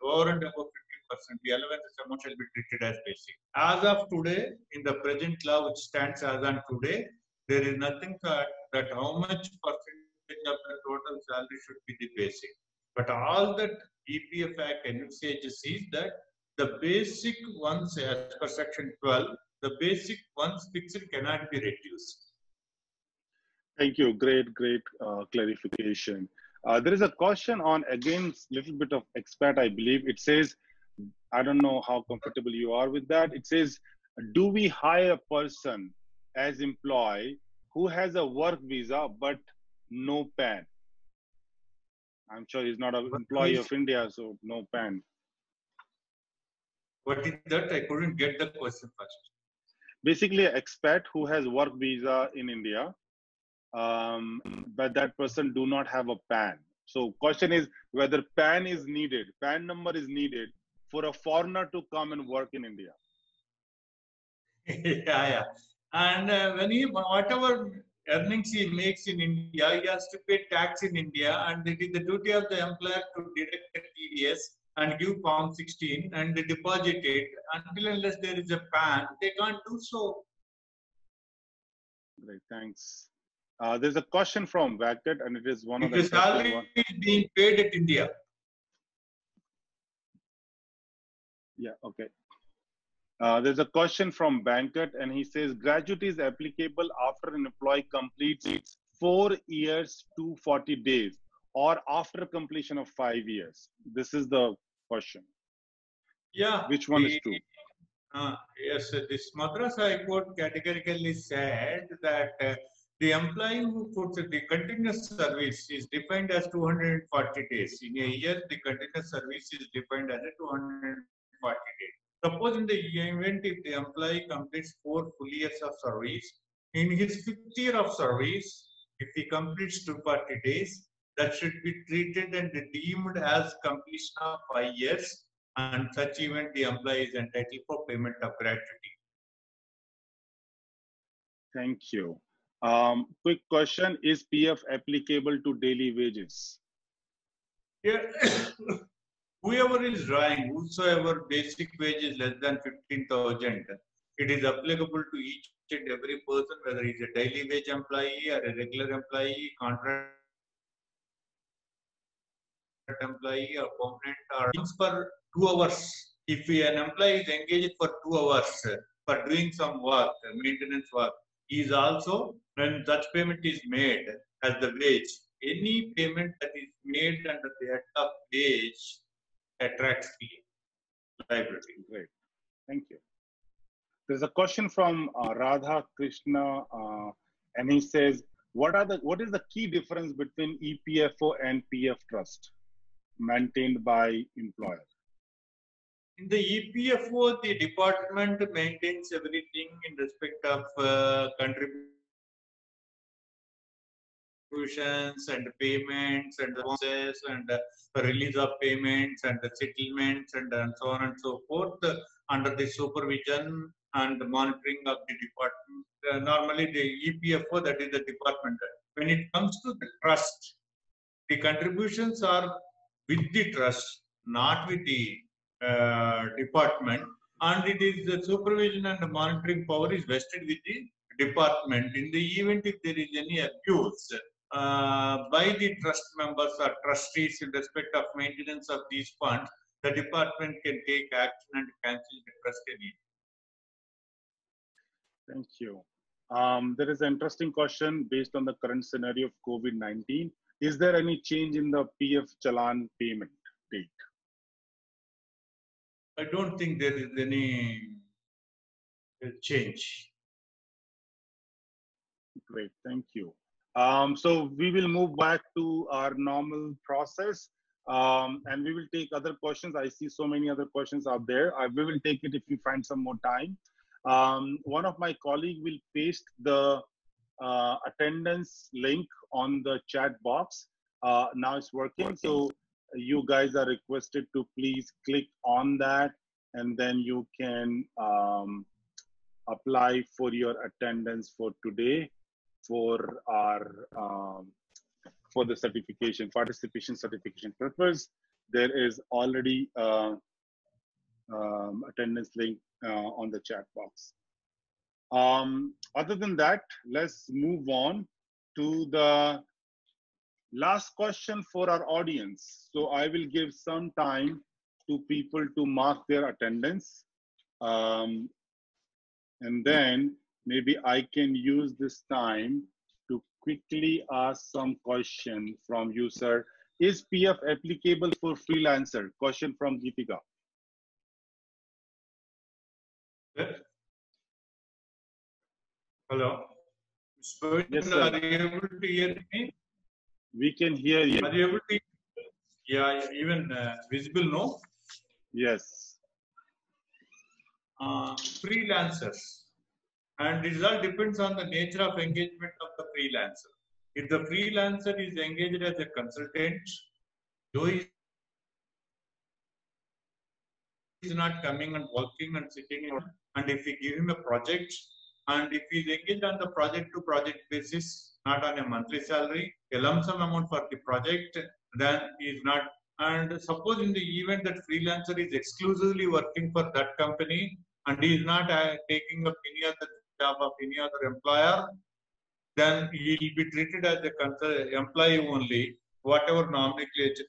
over and above 50%. The allowances amount shall be treated as basic. As of today, in the present law which stands as on today, there is nothing that how much percentage of the total salary should be the basic. But all that EPF Act envisages is that the basic ones, as per section 12, the basic ones fixed cannot be reduced. Thank you. Great clarification. There is a question on, again, little bit of expat, I believe. It says, I don't know how comfortable you are with that. It says, do we hire a person as employee who has a work visa but no PAN? I'm sure he's not an employee of India, so no PAN. What is that? I couldn't get the question first. Basically, an expat who has work visa in India, but that person do not have a PAN. So question is whether PAN is needed, PAN number is needed for a foreigner to come and work in India. Yeah. And when he, whatever earnings he makes in India, he has to pay tax in India, and it is the duty of the employer to deduct the TDS and give Form 16 and deposit it. Until unless there is a PAN, they can't do so. Great, thanks. There's a question from Vacket, and it is one of If the the salary is being paid at India. Yeah, okay. There's a question from Banket, and he says gratuity is applicable after an employee completes 4 years to 40 days or after completion of 5 years. This is the question. Yeah. Which one is true? Yes, this Madras High Court categorically said that the employee who puts the continuous service is defined as 240 days. In a year, the continuous service is defined as a 240 days. Suppose in the event if the employee completes 4 full years of service, in his 5th year of service, if he completes 240 days, that should be treated and deemed as completion of 5 years, and such event the employee is entitled for payment of gratuity. Thank you. Quick question, is PF applicable to daily wages? Yeah. Whoever is drawing, whosoever basic wage is less than 15,000, it is applicable to each and every person, whether he is a daily wage employee or a regular employee, contract employee or permanent, or for 2 hours. If an employee is engaged for 2 hours for doing some work, maintenance work, he is also, when such payment is made as the wage, any payment that is made under the head of wage attracts the liability. Great, thank you. There's a question from Radha Krishna, and he says, what is the key difference between EPFO and PF trust maintained by employer? In the EPFO, the department maintains everything in respect of contributions and payments and bonuses and release of payments and the settlements and so on and so forth under the supervision and monitoring of the department. Normally the EPFO, that is the department. When it comes to the trust, the contributions are with the trust, not with the department, and it is the supervision and the monitoring power is vested with the department. In the event if there is any abuse by the trust members or trustees in respect of maintenance of these funds, the department can take action and cancel the trust any. Thank you. There is an interesting question based on the current scenario of COVID-19. Is there any change in the PF Challan payment date? I don't think there is any change. Great, thank you. So we will move back to our normal process, and we will take other questions. I see so many other questions out there. We will take it if we find some more time. One of my colleagues will paste the attendance link on the chat box. Now it's working. So you guys are requested to please click on that, and then you can apply for your attendance for today for our for the certification, participation certification purpose. There is already attendance link on the chat box. Other than that, let's move on to the last question for our audience. So I will give some time to people to mark their attendance. And then maybe I can use this time to quickly ask some question from you, sir. Is PF applicable for freelancer? Question from Geetika. Hello. Yes, sir. Are you able to hear me? We can hear you. Are you able to? Yeah, even visible, no? Yes. Freelancers. And it all depends on the nature of engagement of the freelancer. If the freelancer is engaged as a consultant, though he is not coming and working and sitting, and if we give him a project, and if he is engaged on the project to project basis, not on a monthly salary, a lump sum amount for the project, then he is not. And suppose in the event that freelancer is exclusively working for that company and he is not taking up any other job of any other employer, then he will be treated as a employee only, whatever nomenclature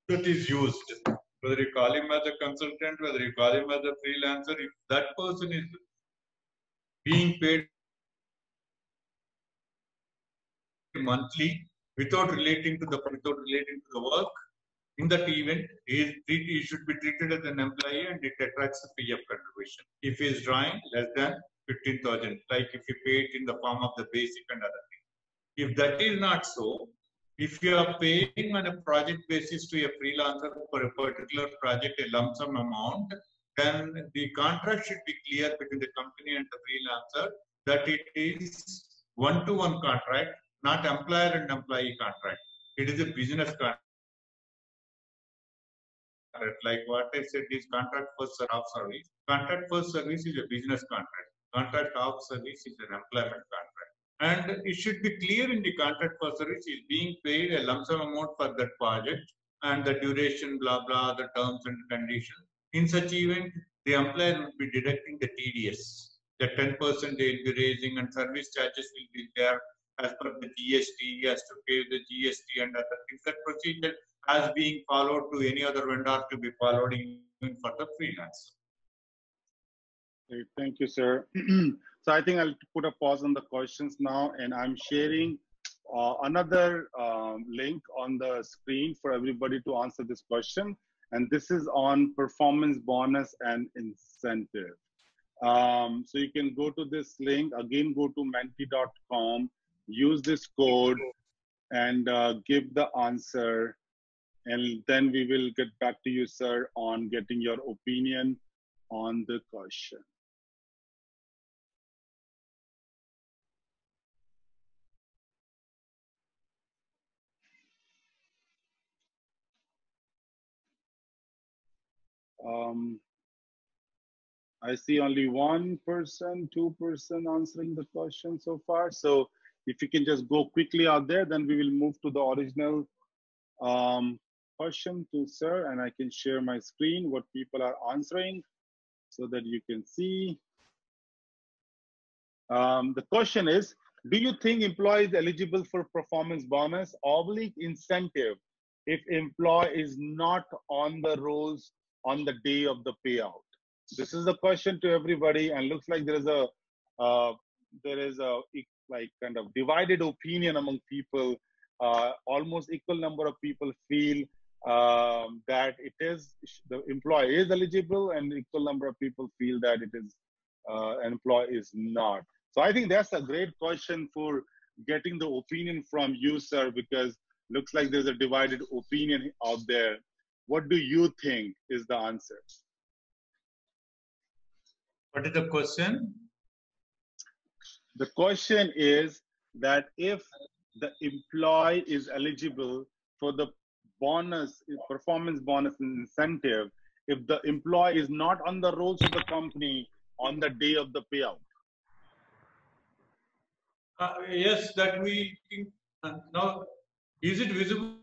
that is used. Whether you call him as a consultant, whether you call him as a freelancer, if that person is being paid monthly without relating to the work, in that event, he should be treated as an employee and it attracts a PF contribution. If he is drawing less than 15,000, like if you pay it in the form of the basic and other things. If that is not so, if you are paying on a project basis to a freelancer for a particular project, a lump sum amount, then the contract should be clear between the company and the freelancer that it is one-to-one contract, not employer and employee contract. It is a business contract. Like what I said is contract for service. Contract for service is a business contract. Contract of service is an employment contract. And it should be clear in the contract for service is being paid a lump sum amount for that project and the duration, blah, blah, the terms and conditions. In such event, the employer will be deducting the TDS. The 10% they will be raising and service charges will be there as per the GST. He has to pay the GST and other things. That procedure as being followed to any other vendor to be followed even for the freelance. Okay, thank you, sir. So I think I'll put a pause on the questions now, and I'm sharing another link on the screen for everybody to answer this question. And this is on performance bonus and incentive. So you can go to this link, again, go to menti.com, use this code and give the answer. And then we will get back to you, sir, on getting your opinion on the question. I see only 1%, 2% answering the question so far. So if you can just go quickly out there, then we will move to the original question to sir, and I can share my screen, what people are answering so that you can see. The question is, do you think employee is eligible for performance bonus oblique incentive if employee is not on the rolls on the day of the payout? This is the question to everybody, and looks like there is a like kind of divided opinion among people. Almost equal number of people feel that it is the employee is eligible, and equal number of people feel that it is employee is not. So I think that's a great question for getting the opinion from you, sir, because looks like there's a divided opinion out there. What do you think is the answer? What is the question? The question is that if the employee is eligible for the bonus, performance bonus and incentive, if the employee is not on the rolls of the company on the day of the payout. Yes, that we think. Now, is it visible?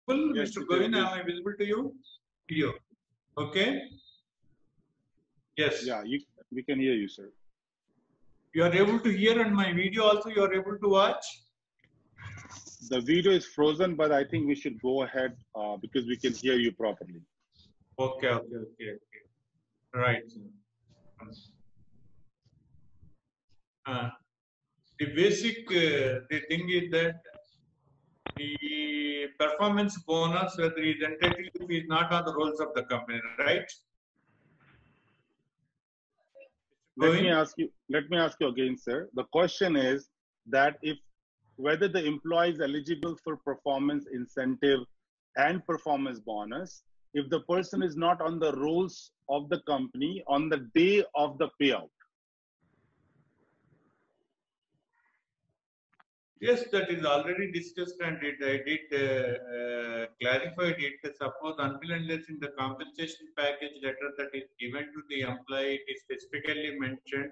Yes, Mr. Govin, am I visible to you? You. Okay. Yes. Yeah, we can hear you, sir. You are able to hear, and my video also you are able to watch? The video is frozen, but I think we should go ahead because we can hear you properly. Okay. Right. the basic the thing is that the performance bonus, whether he is entitled if he is not on the rolls of the company, right? Let me ask you again, sir. The question is that if whether the employee is eligible for performance incentive and performance bonus, if the person is not on the rolls of the company on the day of the payout. Yes, that is already discussed and I did clarify it. Suppose until unless in the compensation package letter that is given to the employee, it is specifically mentioned.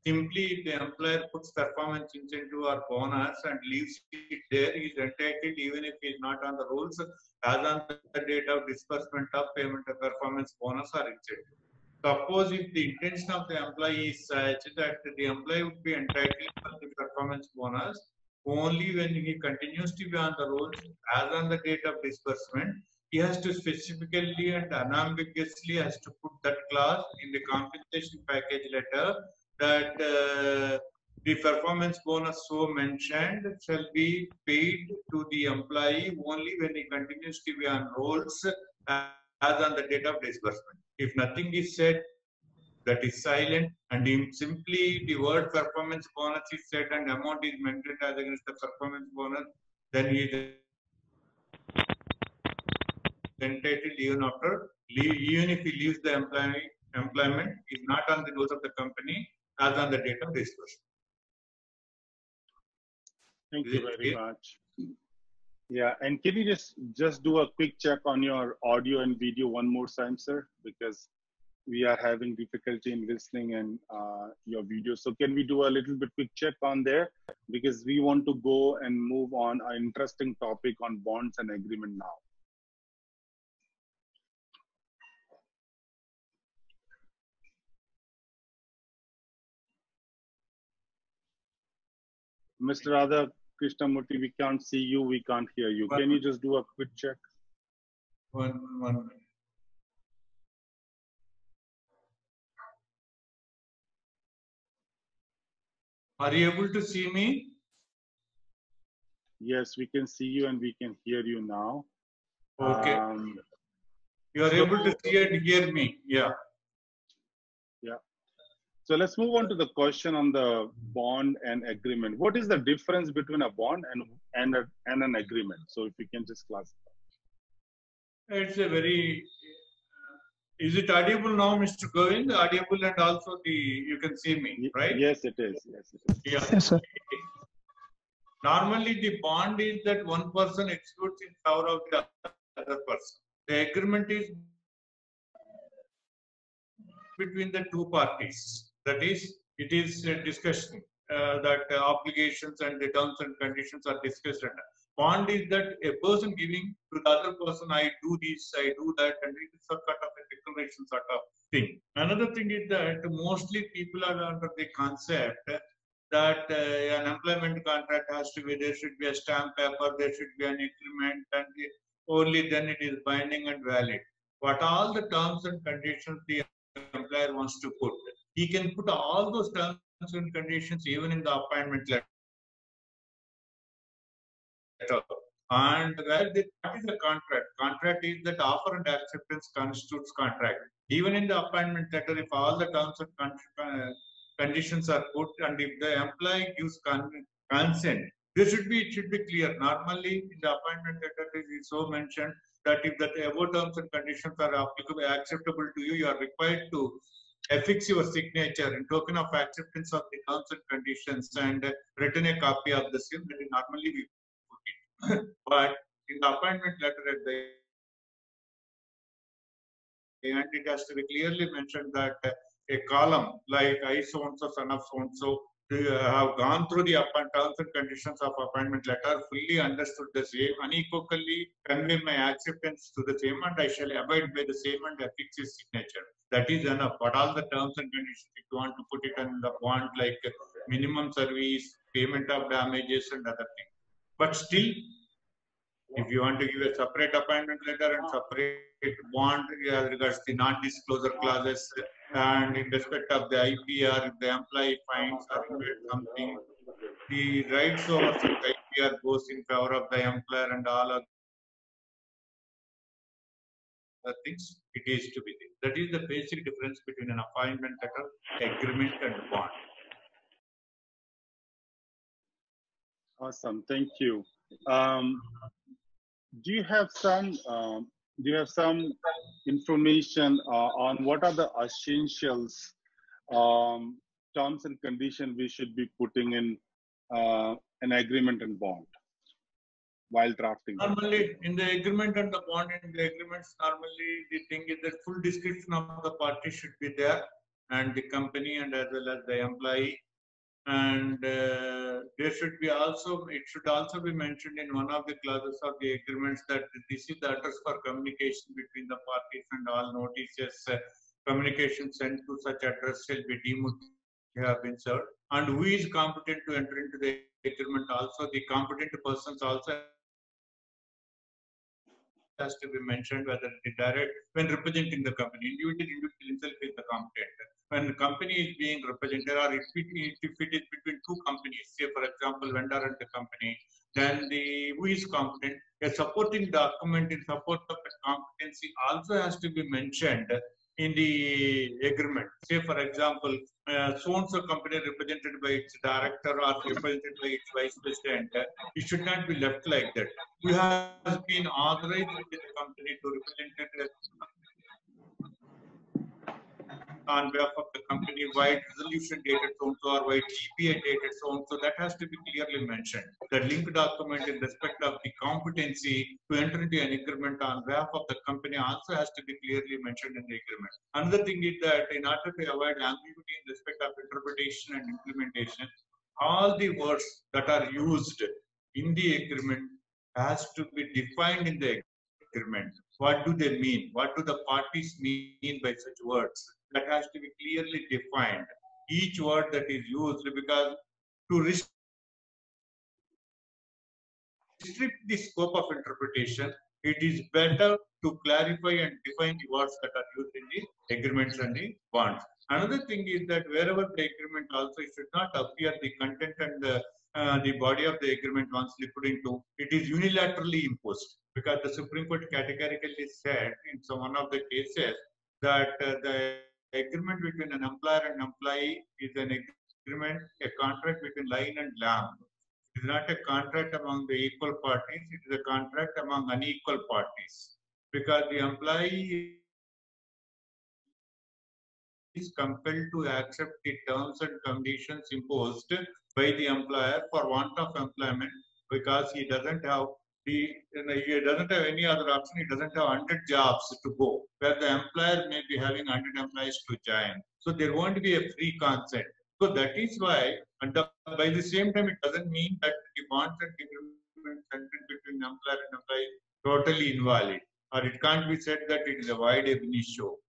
Simply, if the employer puts performance incentive or bonus and leaves it there, he is entitled even if he is not on the rolls as on the date of disbursement of payment of performance bonus or incentive. Suppose if the intention of the employee is such that the employee would be entitled for the performance bonus only when he continues to be on the rolls as on the date of disbursement, he has to specifically and unambiguously has to put that clause in the compensation package letter that the performance bonus so mentioned shall be paid to the employee only when he continues to be on rolls as on the date of disbursement. If nothing is said, that is silent, and simply the word performance bonus is said and amount is mentioned as against the performance bonus, then he is entitled even if he leaves the employment, is not on the rules of the company as on the date of disbursement. Thank you very much. Yeah, and can you just do a quick check on your audio and video one more time, sir? Because we are having difficulty in listening and your video. So can we do a little bit quick check on there? Because we want to go and move on an interesting topic on bonds and agreement now. Mr. Radha Krishnamurthy, we can't see you, we can't hear you. Can you just do a quick check? One minute. Are you able to see me? Yes, we can see you and we can hear you now. Okay. You are able to see and hear me. Yeah. Yeah. So let's move on to the question on the bond and agreement. What is the difference between a bond and an agreement? So if you can just classify. It's a very. Is it audible now, Mr. Govind? Audible and also you can see me, right? Yes, it is. Yes, it is. Yeah. Yes, sir. Normally, the bond is that one person executes in favor of the other person. The agreement is between the two parties. That is, it is a discussion that obligations and the terms and conditions are discussed. Bond is that a person giving to the other person, I do this, I do that, and it is some kind of a declaration sort of thing. Another thing is that mostly people are under the concept that an employment contract has to be, there should be a stamp paper, there should be an agreement, and only then it is binding and valid. What all the terms and conditions the employer wants to put, he can put all those terms and conditions even in the appointment letter. And what is the contract? Contract is that offer and acceptance constitutes contract. Even in the appointment letter, if all the terms and conditions are put, and if the employee gives consent, it should be clear. Normally, in the appointment letter, it is so mentioned that if the above terms and conditions are applicable, acceptable to you, you are required to affix your signature in token of acceptance of the terms and conditions and return a copy of the same. That is normally we put it. But in the appointment letter at the end, it has to be clearly mentioned that a column like I so and so, son of so and so, have gone through the terms and conditions of appointment letter, fully understood the same, unequivocally convey my acceptance to the same, and I shall abide by the same and affix his signature. That is enough. But all the terms and conditions, if you want to put it in the bond, like minimum service, payment of damages, and other things. But still, if you want to give a separate appointment letter and separate bond as regards the non-disclosure clauses, and in respect of the IPR, if the employee finds or something, the rights over such IPR goes in favor of the employer and all other things, it is to be there. That is the basic difference between an appointment letter, agreement, and bond. Awesome, thank you. Do you have some information on what are the essentials terms and conditions we should be putting in an agreement and bond while drafting them? Normally, in the agreement and the bond, in the agreements, normally the thing is that full description of the party should be there, and the company and as well as the employee. And there should be also, it should also be mentioned in one of the clauses of the agreements that this is the address for communication between the parties, and all notices, communication sent to such address shall be deemed to have been served. And who is competent to enter into the agreement also, the competent persons also has to be mentioned, whether the direct, when representing the company, individual himself is the competent. When the company is being represented, or if it is between two companies, say for example, vendor and the company, then the who is competent, a supporting document in support of the competency also has to be mentioned in the agreement. Say for example, so-and-so company represented by its director or represented by its vice president, it should not be left like that. We have been authorized by the company to represent it on behalf of the company, why resolution dated so-and-so or why GPA dated so-and-so, that has to be clearly mentioned. The linked document in respect of the competency to enter into an agreement on behalf of the company also has to be clearly mentioned in the agreement. Another thing is that in order to avoid ambiguity in respect of interpretation and implementation, all the words that are used in the agreement has to be defined in the agreement. What do they mean? What do the parties mean by such words? That has to be clearly defined. Each word that is used, because to restrict the scope of interpretation, it is better to clarify and define the words that are used in the agreements and the bonds. Another thing is that wherever the agreement also, it should not appear the content and the body of the agreement once put into, it is unilaterally imposed, because the Supreme Court categorically said in some one of the cases that the agreement between an employer and employee is an agreement, a contract between lion and lamb. It is not a contract among the equal parties, it is a contract among unequal parties, because the employee is compelled to accept the terms and conditions imposed by the employer for want of employment, because he doesn't have any other option. He doesn't have 100 jobs to go, where the employer may be having 100 employees to join. So there won't be a free consent. So that is why, and by the same time, it doesn't mean that the bonds and agreement between employer and employee totally invalid, or it can't be said that it is a void ab initio.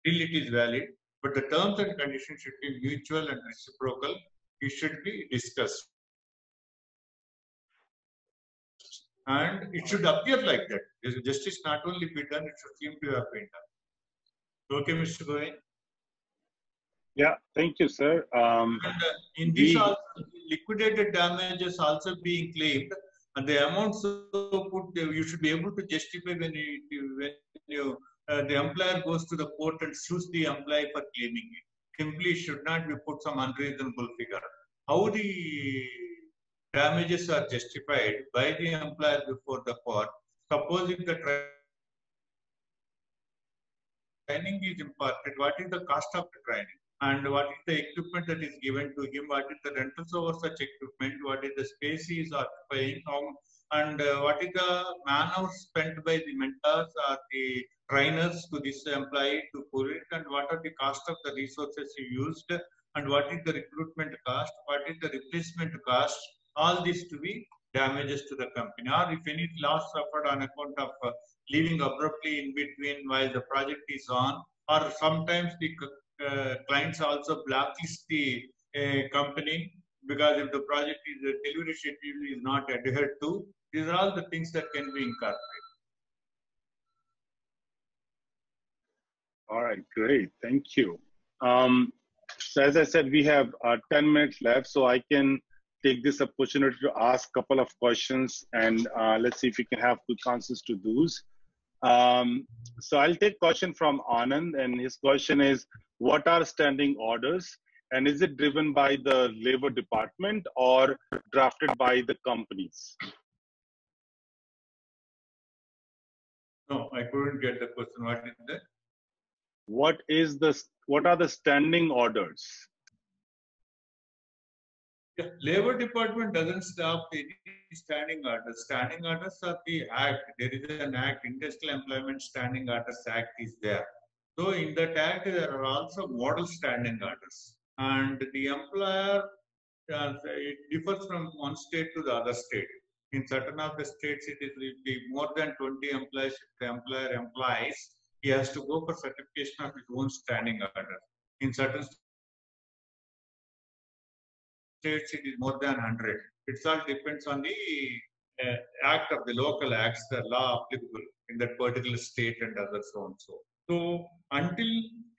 Still it is valid, but the terms and conditions should be mutual and reciprocal. It should be discussed. And it should appear like that. Justice not only be done, it should seem to have been done. Okay, Mr. Govind? Yeah, thank you, sir. And in this also, liquidated damages also being claimed, and the amounts put, you should be able to justify when the employer goes to the court and sues the employee for claiming it. Simply should not be put some unreasonable figure. How the damages are justified by the employer before the court? Suppose if the training is imparted, what is the cost of the training? And what is the equipment that is given to him? What is the rentals over such equipment? What is the space he is occupying? And what is the man-hours spent by the mentors or the trainers to this employee to pull it? And what are the cost of the resources he used? And what is the recruitment cost? What is the replacement cost? All this to be damages to the company. Or if any loss suffered on account of leaving abruptly in between while the project is on, or sometimes the clients also blacklist the company, because if the project is the delivery schedule is not adhered to, these are all the things that can be incorporated. All right, great, thank you. So as I said, we have 10 minutes left, so I can take this opportunity to ask a couple of questions, and let's see if we can have quick answers to those. So I'll take question from Anand, and his question is, what are standing orders? And is it driven by the labor department or drafted by the companies? No, I couldn't get the question. What is that? What are the standing orders? Yeah, Labor Department doesn't stop any standing orders. Standing orders are the act. There is an act, Industrial Employment Standing Orders Act is there. So in that act, there are also model standing orders. And the employer, it differs from one state to the other state. In certain of the states, it will be more than 20 employees. If the employer employs, he has to go for certification of his own standing order. In certain states, it is more than 100. It all depends on the act of the local acts, the law applicable in that particular state and others so and so. So until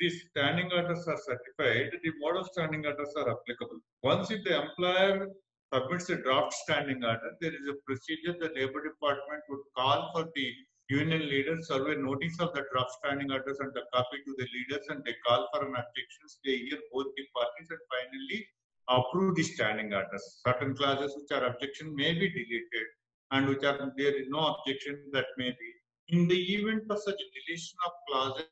these standing orders are certified, the model standing orders are applicable. Once if the employer submits a draft standing order, there is a procedure the Labor Department would call for the union leaders, serve a notice of the draft standing orders and a copy to the leaders, and they call for an objections. They hear both the parties and finally approve the standing orders. Certain clauses which are objection may be deleted, and which are there is no objection that may be. In the event of such a deletion of clauses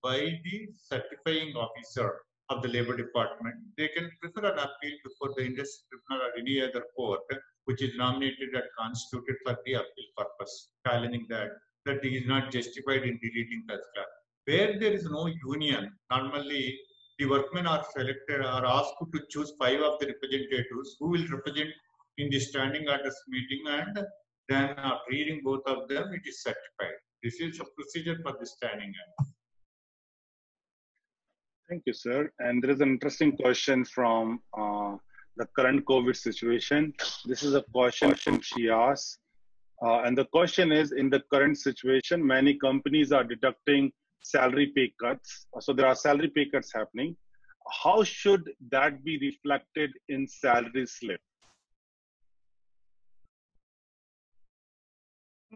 by the certifying officer of the Labor Department, they can prefer an appeal before the Industry Tribunal or any other court which is nominated and constituted for the appeal purpose, challenging that he is not justified in deleting that clause. Where there is no union, normally the workmen are selected, are asked to choose 5 of the representatives who will represent in the standing orders meeting, and then after reading both of them, it is certified. This is a procedure for the standing order. Thank you, sir. And there is an interesting question from the current COVID situation. This is a question she asked. And the question is, in the current situation, many companies are deducting salary pay cuts. So there are salary pay cuts happening. How should that be reflected in salary slip?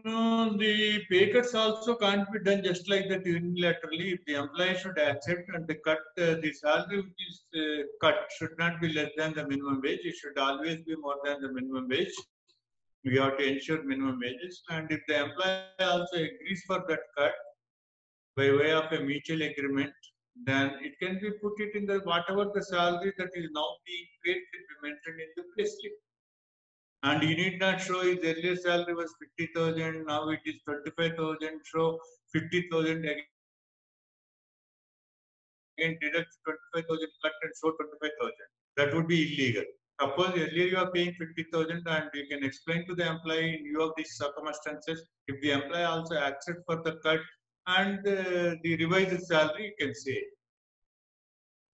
No, the pay cuts also can't be done just like that unilaterally. If the employee should accept and the salary which is cut should not be less than the minimum wage. It should always be more than the minimum wage. We have to ensure minimum wages. And if the employee also agrees for that cut by way of a mutual agreement, then it can be put it in the whatever the salary that is now being paid can be mentioned in the payslip. And you need not show his earlier salary was 50,000, now it is 25,000, show 50,000 again deduct 25,000 cut and show 25,000. That would be illegal. Suppose earlier you are paying 50,000 and you can explain to the employee in view of these circumstances, if the employee also accepts for the cut and the revised salary, you can say.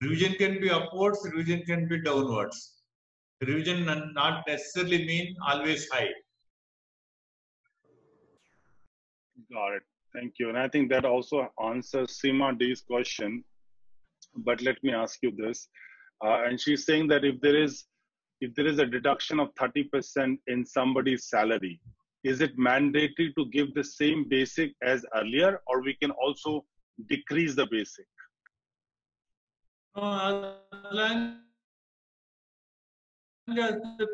Revision can be upwards, revision can be downwards. Revision not necessarily mean always high. Got it. Thank you. And I think that also answers Seema D's question. But let me ask you this. And she's saying that if there is a deduction of 30% in somebody's salary, is it mandatory to give the same basic as earlier, or we can also decrease the basic? The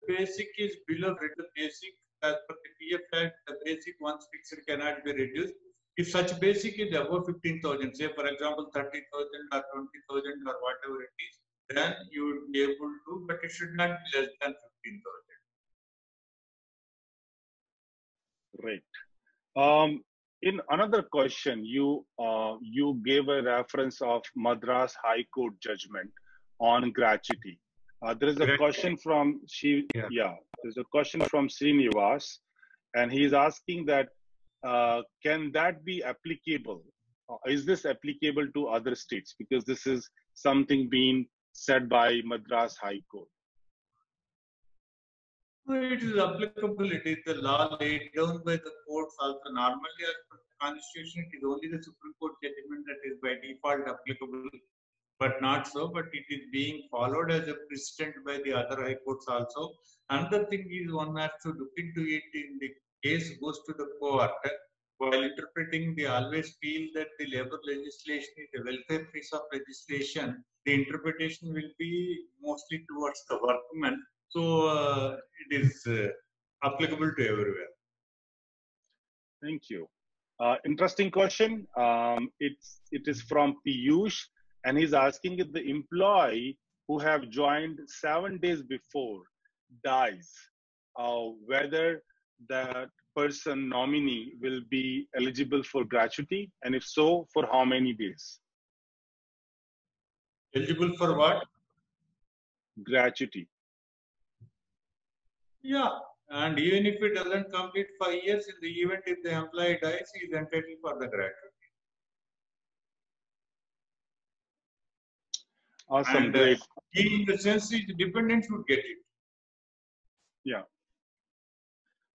basic is below the basic, as per the PF Act, the basic once fixed cannot be reduced. If such basic is above 15,000, say for example 30,000 or 20,000 or whatever it is, then you would be able to, but it should not be less than 15,000. Right. In another question, you gave a reference of Madras High Court judgment on gratuity. There is a question from there's a question from Srinivas, and he's asking that can that be applicable? Is this applicable to other states? Because this is something being said by Madras High Court. It is applicable. It is the law laid down by the courts also. Normally, as per the Constitution, it is only the Supreme Court judgment that is by default applicable. but not so. But it is being followed as a precedent by the other high courts also. Another thing is one has to look into it in the case goes to the court. While interpreting, they always feel that the labor legislation is a welfare piece of legislation. The interpretation will be mostly towards the workmen. So it is applicable to everywhere. Thank you. Interesting question. It is from Piyush, and he's asking if the employee who have joined 7 days before dies, whether that person nominee will be eligible for gratuity, and if so, for how many days? Eligible for what? Gratuity. Yeah. And even if it doesn't complete 5 years, in the event if the employee dies, he is entitled for the gratuity. Awesome, And great. in the sense, his dependents would get it. Yeah.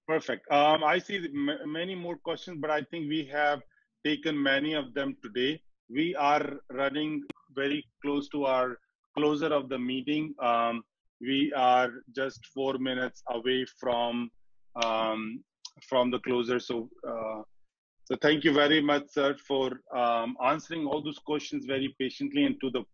Perfect. I see many more questions, but I think we have taken many of them today. We are running very close to our closer of the meeting. We are just 4 minutes away from the closer. So thank you very much, sir, for answering all those questions very patiently and to the point.